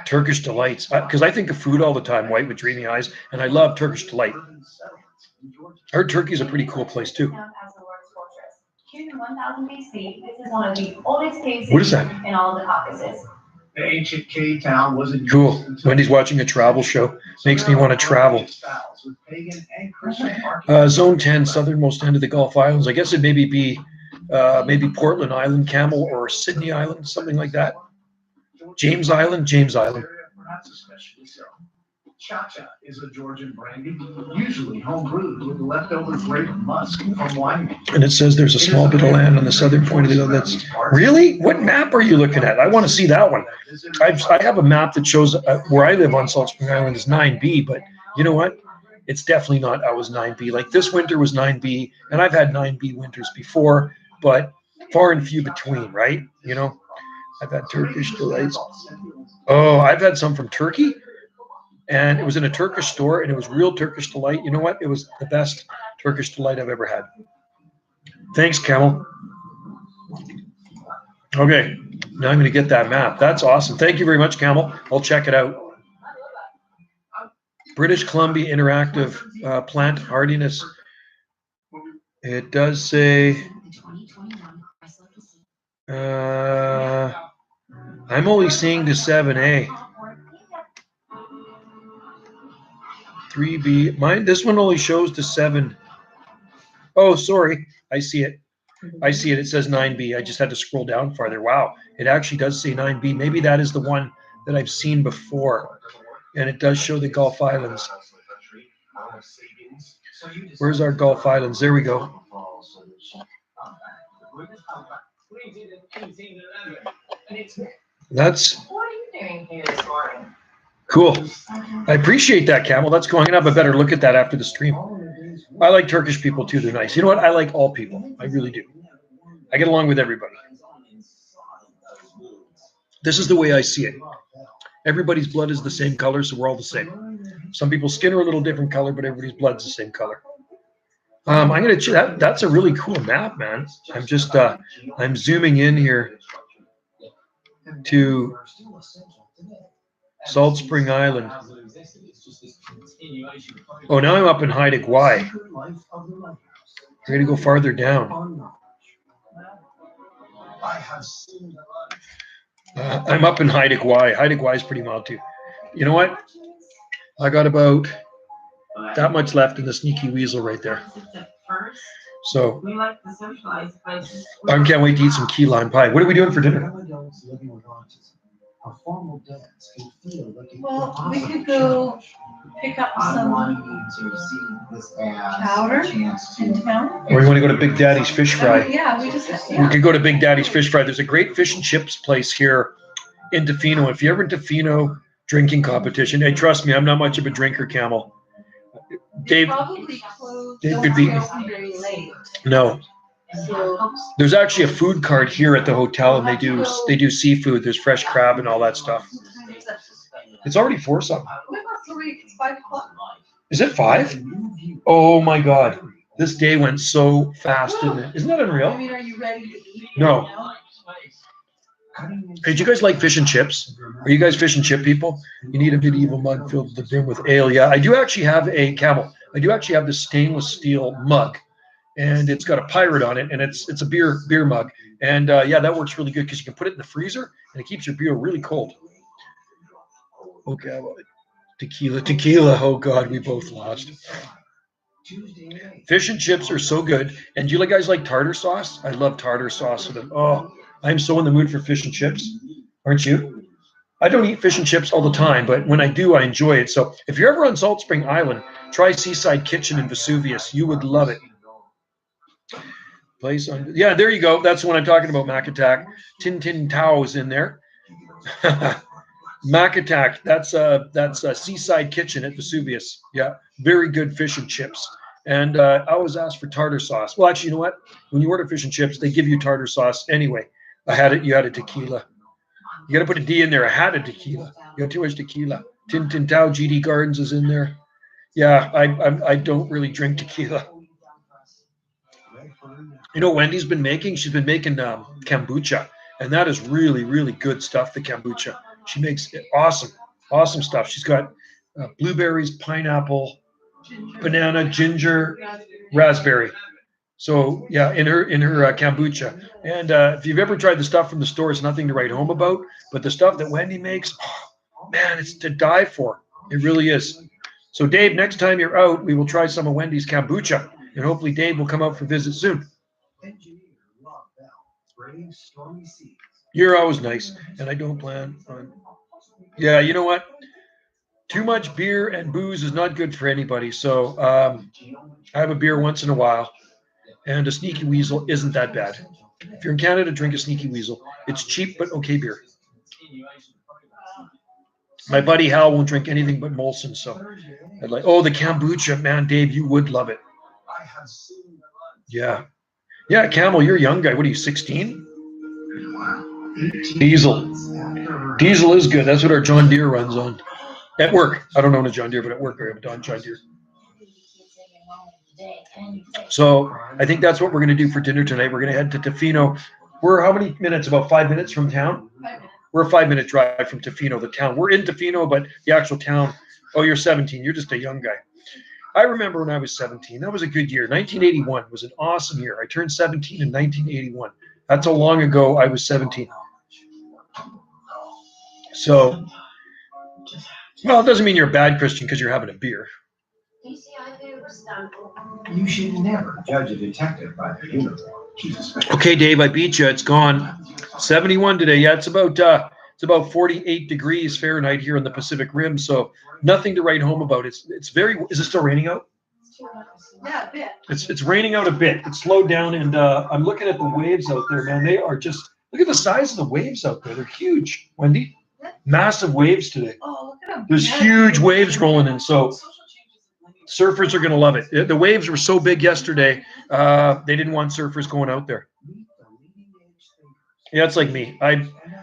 Turkish Delights, because I think of food all the time, white with dreamy eyes, and I love Turkish Delight. I heard Turkey's a pretty cool place too. What is that? In all of the Caucasus. The ancient cave town was cool. Wendy's watching a travel show. Makes me want to travel. Zone 10, southernmost end of the Gulf Islands. I guess it maybe be Portland Island, Camel, or Sydney Island, something like that. James Island. Cha-cha is a Georgian brandy, usually home brewed with leftover grape musk from wine. And it says there's a small bit of land on the southern point of the island. That's really? What map are you looking at? I want to see that one. I have a map that shows where I live on Salt Spring Island is 9B, but you know what? It's definitely not. I was 9B. Like this winter was 9B, and I've had 9B winters before, but far and few between, right? You know, I've had Turkish Delights. Oh, I've had some from Turkey. And it was in a Turkish store, and it was real Turkish Delight. You know what? It was the best Turkish Delight I've ever had. Thanks, Camel. Okay, now I'm going to get that map. That's awesome. Thank you very much, Camel. I'll check it out. British Columbia Interactive Plant Hardiness. It does say I'm only seeing the 7A. 3B. Mine. This one only shows the 7. Oh, sorry. I see it. I see it. It says 9B. I just had to scroll down farther. Wow. It actually does say 9B. Maybe that is the one that I've seen before. And it does show the Gulf Islands. Where's our Gulf Islands? There we go. That's cool. I appreciate that, Camel. That's cool. I'm going to have a better look at that after the stream. I like Turkish people too. They're nice. You know what? I like all people. I really do. I get along with everybody. This is the way I see it. Everybody's blood is the same color, so we're all the same. Some people's skin are a little different color, but everybody's blood's the same color. I'm gonna check. That's a really cool map, man. I'm just I'm zooming in here to Salt Spring Island. Oh, now I'm up in Haida Gwaii. We're gonna go farther down. I'm up in Haida Gwaii. Haida Gwaii is pretty mild too. You know what? I got about that much left in the Sneaky Weasel right there. So I can't wait to eat some key lime pie. What are we doing for dinner? Well, we could go pick up some chowder in town. Or you want to go to Big Daddy's Fish Fry? Yeah, we could go to Big Daddy's Fish Fry. There's a great fish and chips place here in Tofino. If you're ever in Tofino drinking competition, hey, trust me, I'm not much of a drinker, Camel. Dave could be very late. No. So There's actually a food cart here at the hotel, and they do seafood. There's fresh crab and all that stuff. It's already 4 something. It's 5 o'clock. Is it 5? Oh my God. This day went so fast, didn't it? Isn't that unreal? I mean, are you ready to eat? No. Hey, do you guys like fish and chips? Are you guys fish and chip people? You need a medieval mug filled to the brim with ale. Yeah, I do actually have a Camel. I do actually have the stainless steel mug, and it's got a pirate on it, and it's a beer mug. And yeah, that works really good because you can put it in the freezer, and it keeps your beer really cold. Okay, well, tequila. Oh God, we both lost. Fish and chips are so good. And do you guys like tartar sauce? I love tartar sauce with them. Oh, I'm so in the mood for fish and chips. Aren't you? I don't eat fish and chips all the time, but when I do, I enjoy it. So if you're ever on Salt Spring Island, try Seaside Kitchen in Vesuvius. You would love it. Place on, yeah, there you go. That's the one I'm talking about, Mac Attack. Tin Tao is in there. Mac Attack, that's a Seaside Kitchen at Vesuvius. Yeah, very good fish and chips. And I always ask for tartar sauce. Well, actually, you know what? When you order fish and chips, they give you tartar sauce anyway. You had a tequila. You got to put a D in there. I had a tequila. You got too much tequila. Tin Tao, GD Gardens is in there. Yeah, I don't really drink tequila. You know, Wendy's been making. She's been making kombucha, and that is really, really good stuff. The kombucha. She makes awesome stuff. She's got blueberries, pineapple, banana, ginger, raspberry. So yeah, in her kombucha. And if you've ever tried the stuff from the store, it's nothing to write home about. But the stuff that Wendy makes, oh, man, it's to die for. It really is. So Dave, next time you're out, we will try some of Wendy's kombucha, and hopefully Dave will come out for a visit soon. You're always nice, and I don't plan on. Yeah, you know what? Too much beer and booze is not good for anybody. So I have a beer once in a while, and a Sneaky Weasel isn't that bad. If you're in Canada, drink a Sneaky Weasel. It's cheap but okay beer. My buddy Hal won't drink anything but Molson, so I'd like. Oh, the kombucha, man, Dave, you would love it. Yeah, Camel, you're a young guy. What are you, 16? Diesel is good. That's what our John Deere runs on. At work, I don't own a John Deere, but at work I have a John Deere. So I think that's what we're going to do for dinner tonight. We're going to head to Tofino We're how many minutes? About 5 minutes from town? 5 minutes. We're a 5-minute drive from Tofino, the town. We're in Tofino, but the actual town. Oh, you're 17. You're just a young guy. I remember when I was 17. That was a good year. 1981 was an awesome year. I turned 17 in 1981. That's how long ago I was 17. So, well, it doesn't mean you're a bad Christian because you're having a beer. You should never judge a detective by their uniform. Okay, Dave, I beat you. It's gone. 71 today. Yeah, it's about 48 degrees Fahrenheit here in the Pacific Rim, so nothing to write home about. It's very. Is it still raining out? Yeah, a bit. It's raining out a bit. It's slowed down, and I'm looking at the waves out there, man. They are just look at the size of the waves out there. They're huge, Wendy. Massive waves today. Oh, look at them. There's huge waves rolling in, so surfers are going to love it. The waves were so big yesterday, they didn't want surfers going out there. Yeah, it's like me.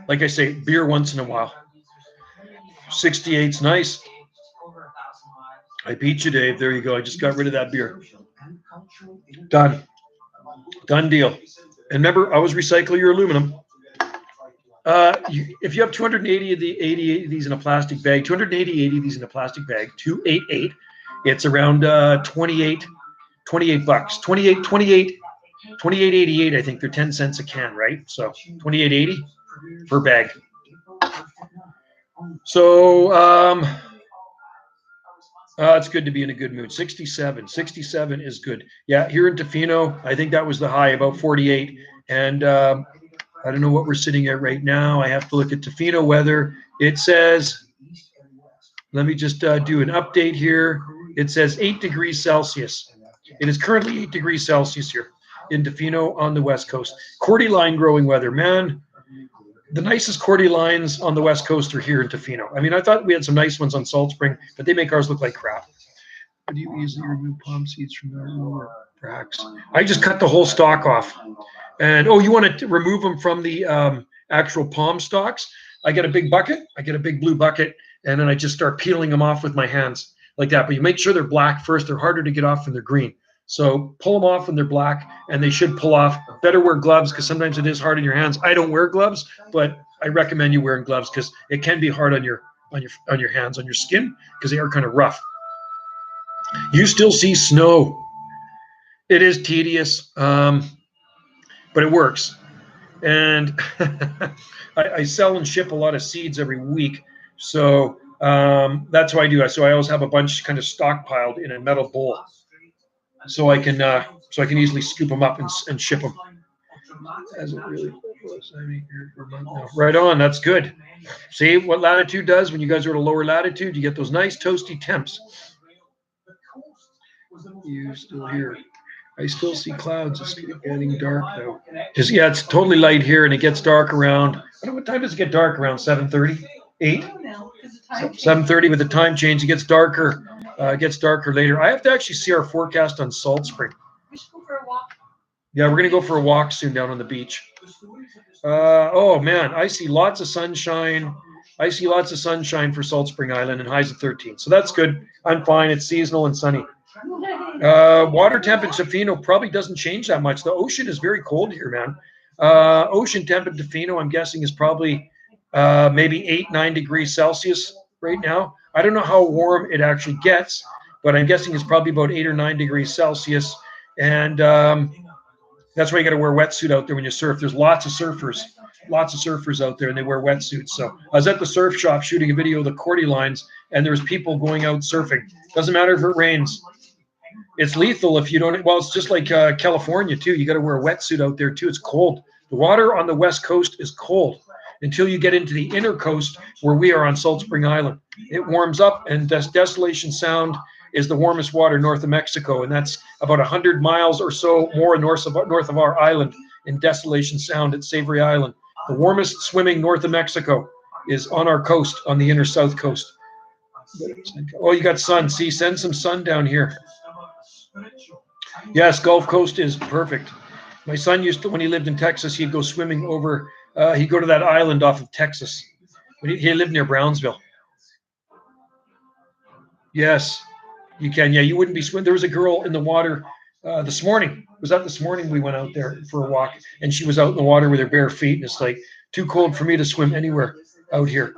Like I say, beer once in a while. 68's nice. I beat you, Dave. There you go. I just got rid of that beer. Done. Done deal. And remember, always recycle your aluminum. If you have 280 of the 80 of these in a plastic bag, 280 of these in a plastic bag, 288, it's around 28 bucks. 28.88, I think. They're 10 cents a can, right? So 28.80 per bag. So it's good to be in a good mood. 67 is good. Yeah, here in Tofino, I think that was the high, about 48. And I don't know what we're sitting at right now. I have to look at Tofino weather. It says, let me just do an update here. It says 8 degrees Celsius. It is currently 8 degrees Celsius here in Tofino on the West Coast. Cordyline growing weather, man. The nicest cordyline on the West Coast are here in Tofino. I mean, I thought we had some nice ones on Salt Spring, but they make ours look like crap. Do you easily remove palm seeds from the or bracts? I just cut the whole stalk off. And, oh, you want to remove them from the actual palm stalks? I get a big bucket. I get a big blue bucket, and then I just start peeling them off with my hands like that. But you make sure they're black first. They're harder to get off when they're green. So pull them off when they're black, and they should pull off. Better wear gloves because sometimes it is hard in your hands. I don't wear gloves, but I recommend you wearing gloves because it can be hard on your hands, on your skin, because they are kind of rough. You still see snow. It is tedious, but it works. And I sell and ship a lot of seeds every week, so that's what I do. So I always have a bunch kind of stockpiled in a metal bowl, so I can easily scoop them up and ship them. As it really was, I mean, right on. That's good. See what latitude does when you guys are at a lower latitude? You get those nice toasty temps. You still here? I still see clouds. It's getting dark though. Just yeah, it's totally light here, and it gets dark around. I don't know what time does it get dark around? 7:30, 8, 7:30 with the time change. It gets darker. Later. I have to actually see our forecast on Salt Spring. We should go for a walk. Yeah, we're gonna go for a walk soon down on the beach. Oh man, I see lots of sunshine. For Salt Spring Island, and highs of 13. So that's good. I'm fine. It's seasonal and sunny. Water temp in Tofino probably doesn't change that much. The ocean is very cold here, man. Ocean temp in Tofino, I'm guessing, is probably maybe 8-9 degrees Celsius right now. I don't know how warm it actually gets, but I'm guessing it's probably about 8 or 9 degrees Celsius. And that's why you got to wear a wetsuit out there when you surf. There's lots of surfers out there, and they wear wetsuits. So I was at the surf shop shooting a video of the Cordylines, and there's people going out surfing. Doesn't matter if it rains. It's lethal if you don't. Well, it's just like California too. You got to wear a wetsuit out there too. It's cold. The water on the West Coast is cold until you get into the inner coast where we are on Salt Spring Island. It warms up, and Desolation Sound is the warmest water north of Mexico, and that's about 100 miles or so more north of our island in Desolation Sound at Savory Island. The warmest swimming north of Mexico is on our coast, on the inner south coast. Oh, you got sun. See, send some sun down here. Yes, Gulf Coast is perfect. My son used to, when he lived in Texas, he'd go swimming over, he'd go to that island off of Texas. He lived near Brownsville. Yes, you can. Yeah, you wouldn't be swimming. There was a girl in the water this morning. Was that this morning? We went out there for a walk, and she was out in the water with her bare feet, and it's like too cold for me to swim anywhere out here.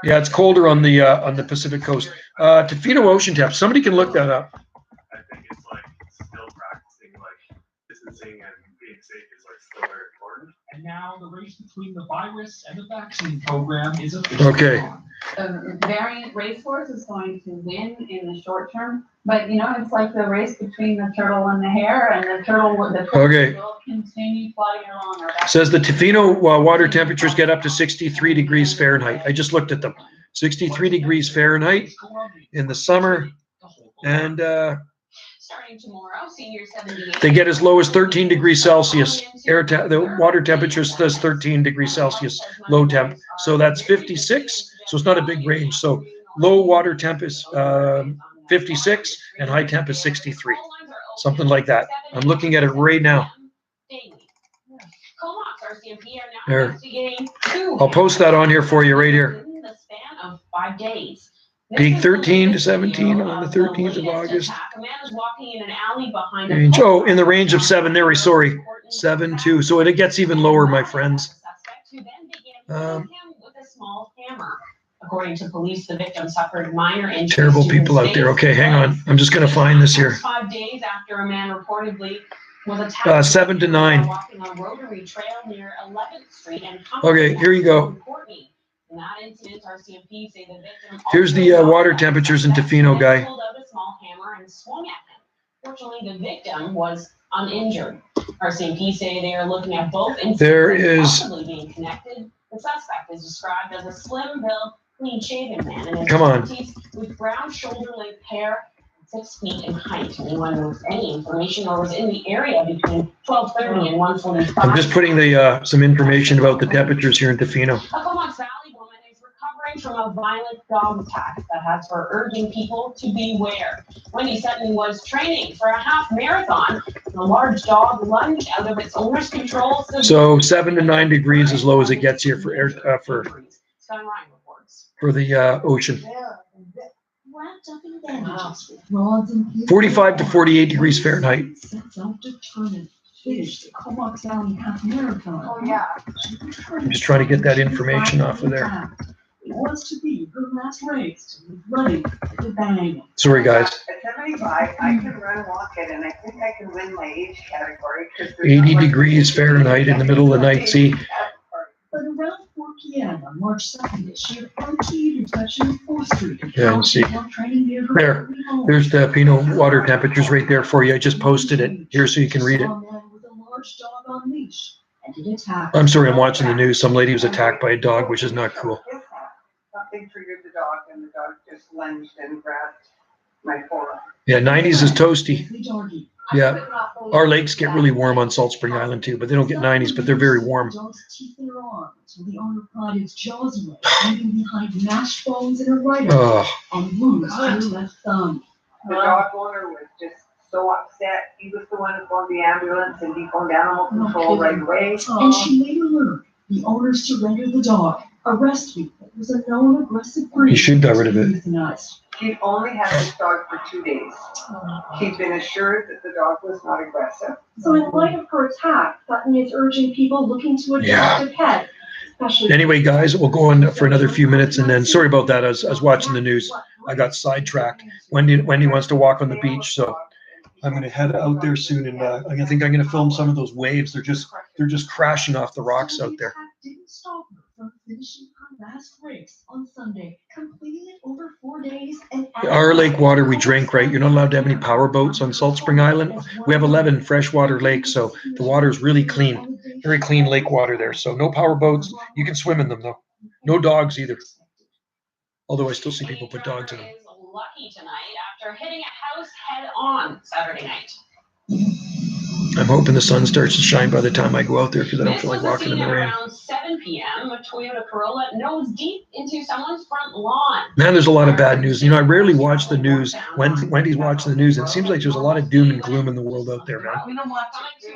Yeah, it's colder on the Pacific coast. Tofino ocean temp. Somebody can look that up. I think it's like still practicing like distancing and being safe is like still very important. And now the race between the virus and the vaccine program is officially Okay. on. A variant racehorse is going to win in the short term, but it's like the race between the turtle and the hare, and the turtle will continue flying along. Says the Tofino water temperatures get up to 63 degrees Fahrenheit. I just looked at them. 63 degrees Fahrenheit in the summer, and Starting tomorrow, senior 78. they get as low as 13 degrees Celsius. The water temperature says 13 degrees Celsius, low temp. So that's 56. So it's not a big range. So low water temp is 56 and high temp is 63. Something like that. I'm looking at it right now. There. I'll post that on here for you right here. In the span of 5 days. Peak 13 to 17 on the 13th of August. A man is walking in an alley behind In the range of 7 there, sorry. 7 2. So it gets even lower, my friends. With a small hammer. According to police, the victim suffered minor injuries. Terrible people out there. Okay, hang on. I'm just going to find this here. 5 days after a man reportedly was attacked. 7 to 9. Walking on Rotary Trail near 11th Street and Okay, here you go. In that incident, RCMP say the victim. Here's the water temperatures in Tofino, guy. Pulled out a small hammer and swung at him. Fortunately, the victim was uninjured. RCMP say they are looking at both incidents There is. possibly being connected. The suspect is described as a slim-built, clean-shaven man in his Come on. 50s with brown shoulder-length hair, 6 feet in height. Anyone with any information or was in the area between 12:30 and 1:45. I'm just putting the some information about the temperatures here in Tofino. A Comox Valley woman is recovering from a violent dog attack that has her urging people to beware. Wendy Sutton was training for a half marathon. A large dog lunged out of its owner's control. So 7 to 9 degrees as low as it gets here for air for Sky Ryan reports. the ocean. Wrapped up in bandages with 45 to 48 degrees Fahrenheit. Self-determined finish the Comox Valley half marathon. Oh, yeah. I'm just trying to get that information off of there. It was to be her last race, running the bang. Sorry, guys. At 75, I can run, walk it, and I think I can win my age category. 80 degrees Fahrenheit in the middle of the night. See, But around 4 p.m. on March 2nd, she approached the intersection of 4th Street. And Yeah, and see. training near her There. early home. There's the Tofino water temperatures right there for you. I just posted it here so you can read it. With a large dog on leash, and it attacked. I'm sorry, I'm watching the news. Some lady was attacked by a dog, which is not cool. Something triggered the dog, and the dog just lunged and grabbed my forearm. Yeah, 90s is toasty. The doggy. Yeah. Our lakes get really warm on Salt Spring Island too, but they don't get 90s, but they're very warm. Dog's teeth in her arm until the owner pried its jaws away, leaving behind mashed bones in her right arm Oh, and wounds to her left thumb. The dog owner was just so upset. He was the one who called the ambulance and he phoned animal control right away. And she later learned the owner surrendered the dog, a rescue that was a known aggressive breed. You should get rid of it. Euthanized. She'd only had this dog for 2 days. She'd been assured that the dog was not aggressive. So in light of her attack, Sutton is urging people looking to adopt a pet, especially. anyway, guys, we'll go on for another few minutes, and then sorry about that. I was watching the news. I got sidetracked. Wendy wants to walk on the beach, so I'm going to head out there soon, and I think I'm going to film some of those waves. They're just crashing off the rocks out there. Didn't stop her from finishing her last race on Sunday, completing it over 4 days. And Our lake water we drink, right? You're not allowed to have any power boats on Salt Spring Island. We have 11 freshwater lakes, so the water is really clean, very clean lake water there. So no power boats. You can swim in them though. No dogs either. Although I still see people put dogs in them. Is lucky tonight after hitting a house head on Saturday night. I'm hoping the sun starts to shine by the time I go out there because I don't This feel like was walking in seen the at rain. around 7 p.m. A Toyota Corolla nose deep into someone's front lawn. Man, there's a lot of bad news. You know, I rarely watch the news. Wendy's watching the news, and it seems like there's a lot of doom and gloom in the world out there, man.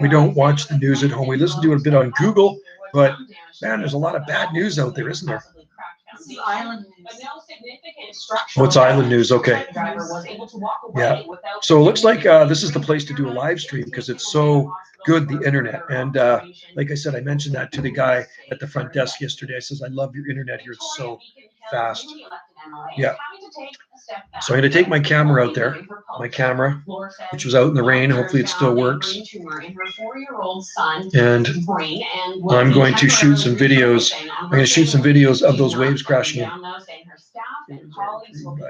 We don't watch the news at home. We listen to it a bit on Google, but man, there's a lot of bad news out there, isn't there? station, Island but news. no significant structural What's Island damage. News? Okay. The driver was able to walk away Yeah. without So it looks like injury. this is the place to do a live stream because it's so good, the internet. And like I said, I mentioned that to the guy at the front desk yesterday. I says, I love your internet here. It's so fast. Yeah. So I'm going to take my camera out there, my camera, which was out in the rain. Hopefully it still works. And I'm going to shoot some videos. I'm going to shoot some videos of those waves crashing in.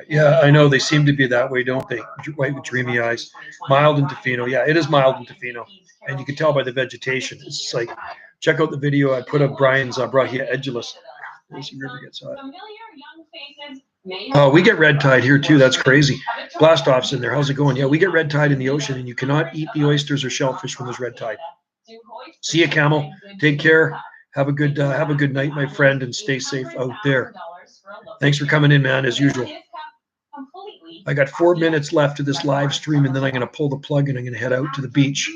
Yeah, I know. They seem to be that way, don't they? White with dreamy eyes. Mild in Tofino. Yeah, it is mild in Tofino. And you can tell by the vegetation. It's just like, check out the video I put up Brian's Brahia Edulus. As the river gets hot. Oh, we get red tide here too. That's crazy. Blast offs in there. How's it going? Yeah, we get red tide in the ocean, and you cannot eat the oysters or shellfish when there's red tide. See you, Camel. Take care. Have a good night, my friend, and stay safe out there. Thanks for coming in, man, as usual. I got 4 minutes left of this live stream, and then I'm going to pull the plug and I'm going to head out to the beach.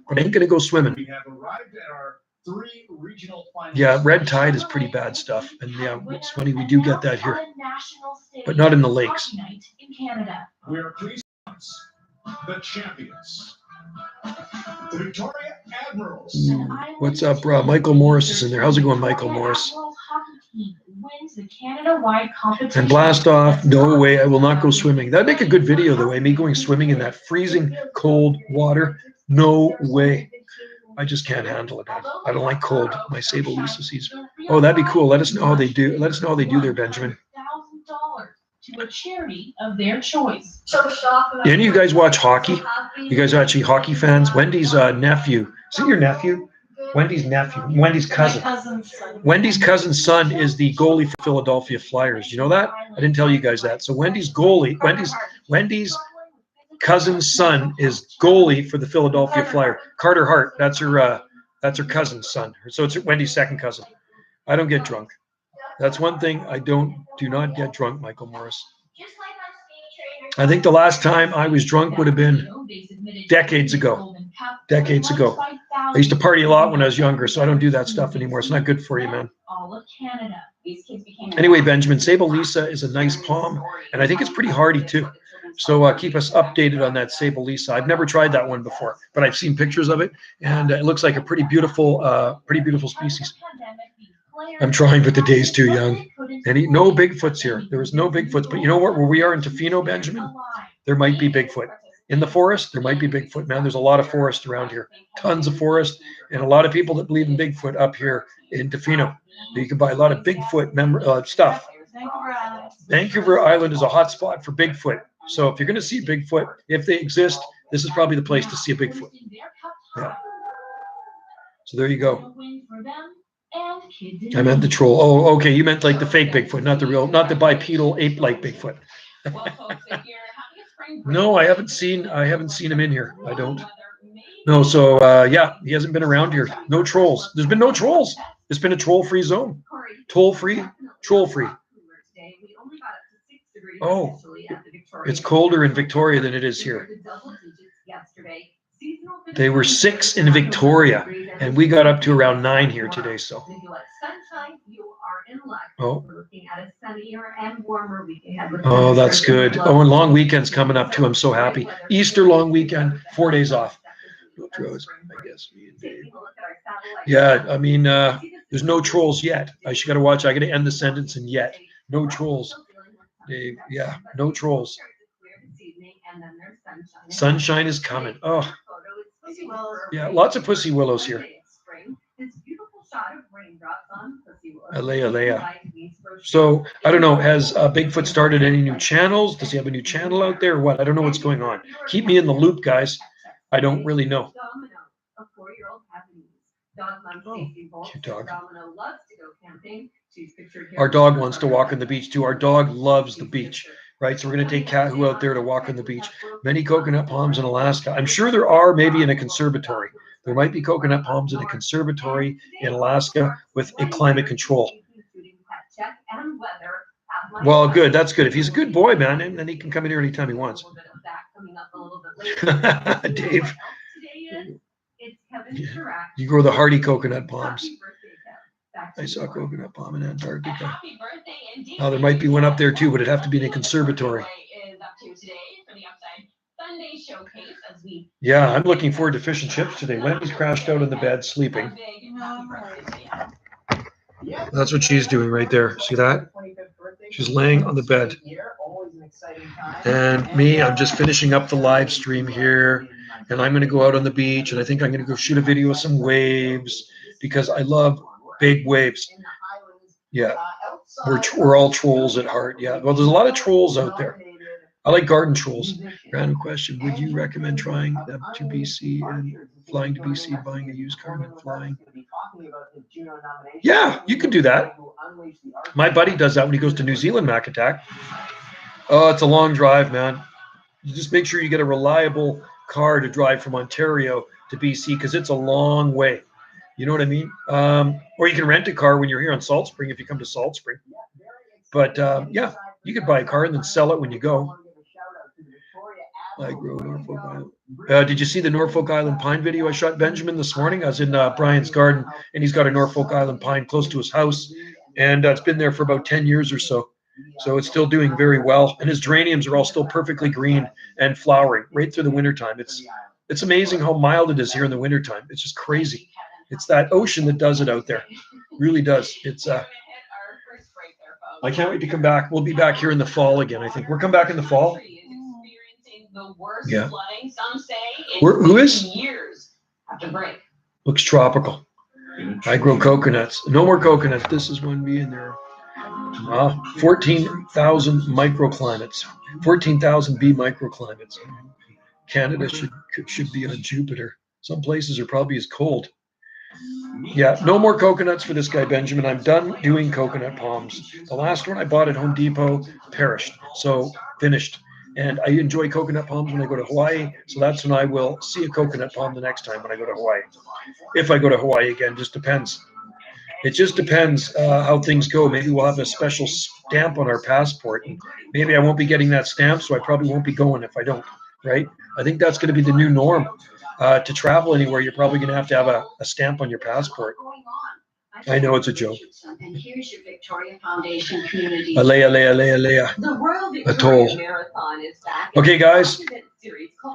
But I ain't going to go swimming. We have arrived at our 3 regional finals. Yeah, red tide is pretty bad stuff. And yeah, it's funny, we do get that here, but not in the lakes. We are pleased to announce the champions. The Victoria Admirals. What's up, bro? Michael Morris is in there. How's it going, Michael Morris? And blast off. No way. I will not go swimming. That'd make a good video, though. Me going swimming in that freezing cold water. No way. I just can't handle it. I don't like cold. My Sable Lisa sees. Oh, that'd be cool. Let us know how they do. Let us know how they do there, Benjamin. To a charity of their choice. Any of you guys watch hockey? You guys are actually hockey fans? Wendy's nephew. Is it your nephew? Wendy's nephew. Wendy's cousin. Wendy's cousin's son is the goalie for Philadelphia Flyers. You know that? I didn't tell you guys that. So Wendy's cousin's son is goalie for the Philadelphia Flyer. Carter Hart. That's her cousin's son. So it's Wendy's second cousin. I don't get drunk. That's one thing I do not get drunk, Michael Morris. I think the last time I was drunk would have been decades ago. Decades ago. I used to party a lot when I was younger, so I don't do that stuff anymore. It's not good for you, man. Anyway, Benjamin, Sable Lisa is a nice palm, and I think it's pretty hardy too. So keep us updated on that Sable Lisa. I've never tried that one before, but I've seen pictures of it, and it looks like a pretty beautiful species. I'm trying, but the day's too young. And no Bigfoots here. There was no Bigfoots. But you know what? Where we are in Tofino, Benjamin, there might be Bigfoot. In the forest, there might be Bigfoot, man. There's a lot of forest around here. Tons of forest. And a lot of people that believe in Bigfoot up here in Tofino. You can buy a lot of Bigfoot stuff. Vancouver Island is a hot spot for Bigfoot. So if you're going to see Bigfoot, if they exist, this is probably the place to see a Bigfoot. Yeah. So there you go. I meant the troll. Oh, okay. You meant like the fake Bigfoot, not the bipedal ape-like Bigfoot. No, I haven't seen him in here. I don't. No, so yeah, he hasn't been around here. No trolls. There's been no trolls. It's been a troll-free zone. Toll-free, troll-free. Oh, it's colder in Victoria than it is here. They were 6 in Victoria, and we got up to around 9 here today. So. Oh, that's good. Oh, and long weekend's coming up too. I'm so happy. Easter long weekend, 4 days off. No trolls, I guess. Yeah, I mean, there's no trolls yet. I got to watch. I got to end the sentence and yet. No trolls. Dave, yeah, no trolls. Sunshine is coming. Oh. Yeah, lots of pussy willows here. Alea. So, I don't know, has Bigfoot started any new channels? Does he have a new channel out there or what? I don't know what's going on. Keep me in the loop, guys. I don't really know. Oh, cute dog. Our dog wants to walk on the beach too. Our dog loves the beach. Right, so we're going to take Kahu out there to walk on the beach. Many coconut palms in Alaska. I'm sure there are maybe in a conservatory. There might be coconut palms in a conservatory in Alaska with a climate control. Well, good. That's good. If he's a good boy, man, then he can come in here anytime he wants. Dave, you grow the hardy coconut palms. I saw coconut palm in Antarctica. Happy birthday indeed. Now, there might be one up there too, but it'd have to be in a conservatory. Is up to today for the Upside Sunday showcase as we Yeah, I'm looking forward to fish and chips today. Wendy's crashed out in the bed sleeping. That's what she's doing right there. See that? She's laying on the bed. And me, I'm just finishing up the live stream here. And I'm going to go out on the beach. And I think I'm going to go shoot a video of some waves because I love big waves. Yeah, we're all trolls at heart. Yeah, well, there's a lot of trolls out there. I like garden trolls. Random question. Would you recommend trying them to BC and flying to BC, buying a used car and then flying? Yeah, you could do that. My buddy does that when he goes to New Zealand, Mac Attack. Oh, it's a long drive, man. You just make sure you get a reliable car to drive from Ontario to BC because it's a long way. You know what I mean? Or you can rent a car when you're here on Salt Spring if you come to Salt Spring. But yeah, you could buy a car and then sell it when you go. I grow Norfolk Island. Did you see the Norfolk Island pine video I shot Benjamin this morning? I was in Brian's garden, and he's got a Norfolk Island pine close to his house, and it's been there for about 10 years or so. So it's still doing very well, and his geraniums are all still perfectly green and flowering right through the wintertime. It's amazing how mild it is here in the wintertime. It's just crazy. It's that ocean that does it out there. It really does. It's I can't wait to come back. We'll be back here in the fall again, I think. We're coming back in the fall. Yeah. Who is? Looks tropical. I grow coconuts. No more coconuts. This is one bee in there. 14,000 microclimates. 14,000 bee microclimates. Canada should be on Jupiter. Some places are probably as cold. Yeah, no more coconuts for this guy, Benjamin. I'm done doing coconut palms. The last one I bought at Home Depot perished. So finished. And I enjoy coconut palms when I go to Hawaii. So that's when I will see a coconut palm the next time when I go to Hawaii. If I go to Hawaii again, just depends. It just depends how things go. Maybe we'll have a special stamp on our passport. And maybe I won't be getting that stamp, so I probably won't be going if I don't, right? I think that's going to be the new norm. To travel anywhere, you're probably going to have a stamp on your passport. I know it's a joke. And here's your Victoria Foundation community. Alea. The Royal Atoll. Victoria Marathon is back. Okay, guys,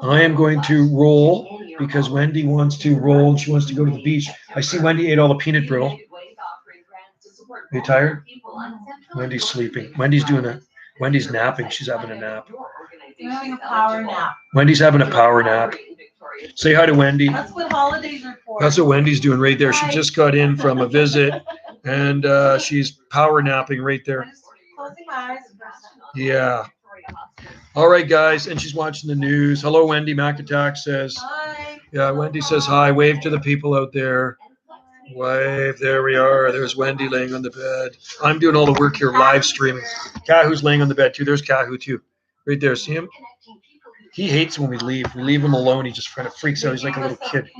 I am going to roll because Wendy wants to roll and she wants to go to the beach. I see Wendy ate all the peanut brittle. Are you tired? Wendy's sleeping. Wendy's napping. She's having a nap. I'm having a power nap. Wendy's having a power nap. Say hi to Wendy. That's what holidays are for. That's what Wendy's doing right there. She just got in from a visit and she's power napping right there. I'm just closing my eyes. Yeah. All right, guys. And she's watching the news. Hello, Wendy. Mac Attack says. Hi. Yeah, Wendy says hi. Wave to the people out there. Wave. There we are. There's Wendy laying on the bed. I'm doing all the work here live streaming. Kahu's laying on the bed too. There's Kahu too. Right there. See him? He hates when we leave. We leave him alone. He just kind of freaks out. He's like a little kid.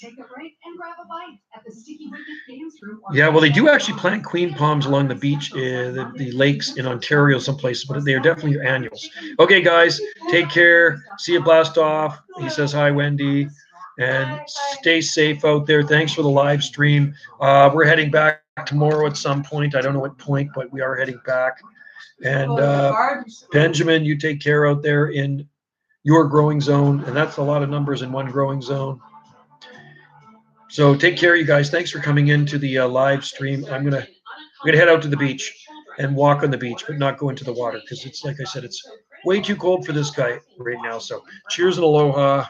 Take a break and grab a bite at the Sticky Wicket Games Room. Yeah, well, they do actually plant queen palms along the beach, the lakes in Ontario, some places, but they are definitely annuals. Okay, guys, take care. See you blast off. He says hi, Wendy, and stay safe out there. Thanks for the live stream. We're heading back tomorrow at some point. I don't know what point, but we are heading back. And Benjamin, you take care out there in your growing zone, and that's a lot of numbers in one growing zone. So take care, you guys. Thanks for coming into the live stream. I'm gonna head out to the beach and walk on the beach, but not go into the water because it's, like I said, it's way too cold for this guy right now. So cheers and aloha.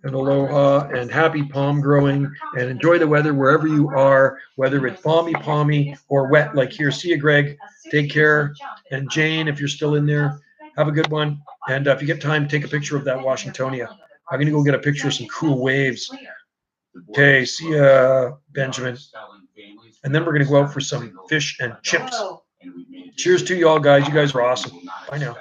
And happy palm growing, and enjoy the weather wherever you are, whether it's balmy or wet like here. See you, Greg. Take care. And Jane, if you're still in there, have a good one. And if you get time, take a picture of that Washingtonia. I'm going to go get a picture of some cool waves. Okay, see ya, Benjamin. And then we're going to go out for some fish and chips. Cheers to you all, guys. You guys are awesome. Bye now.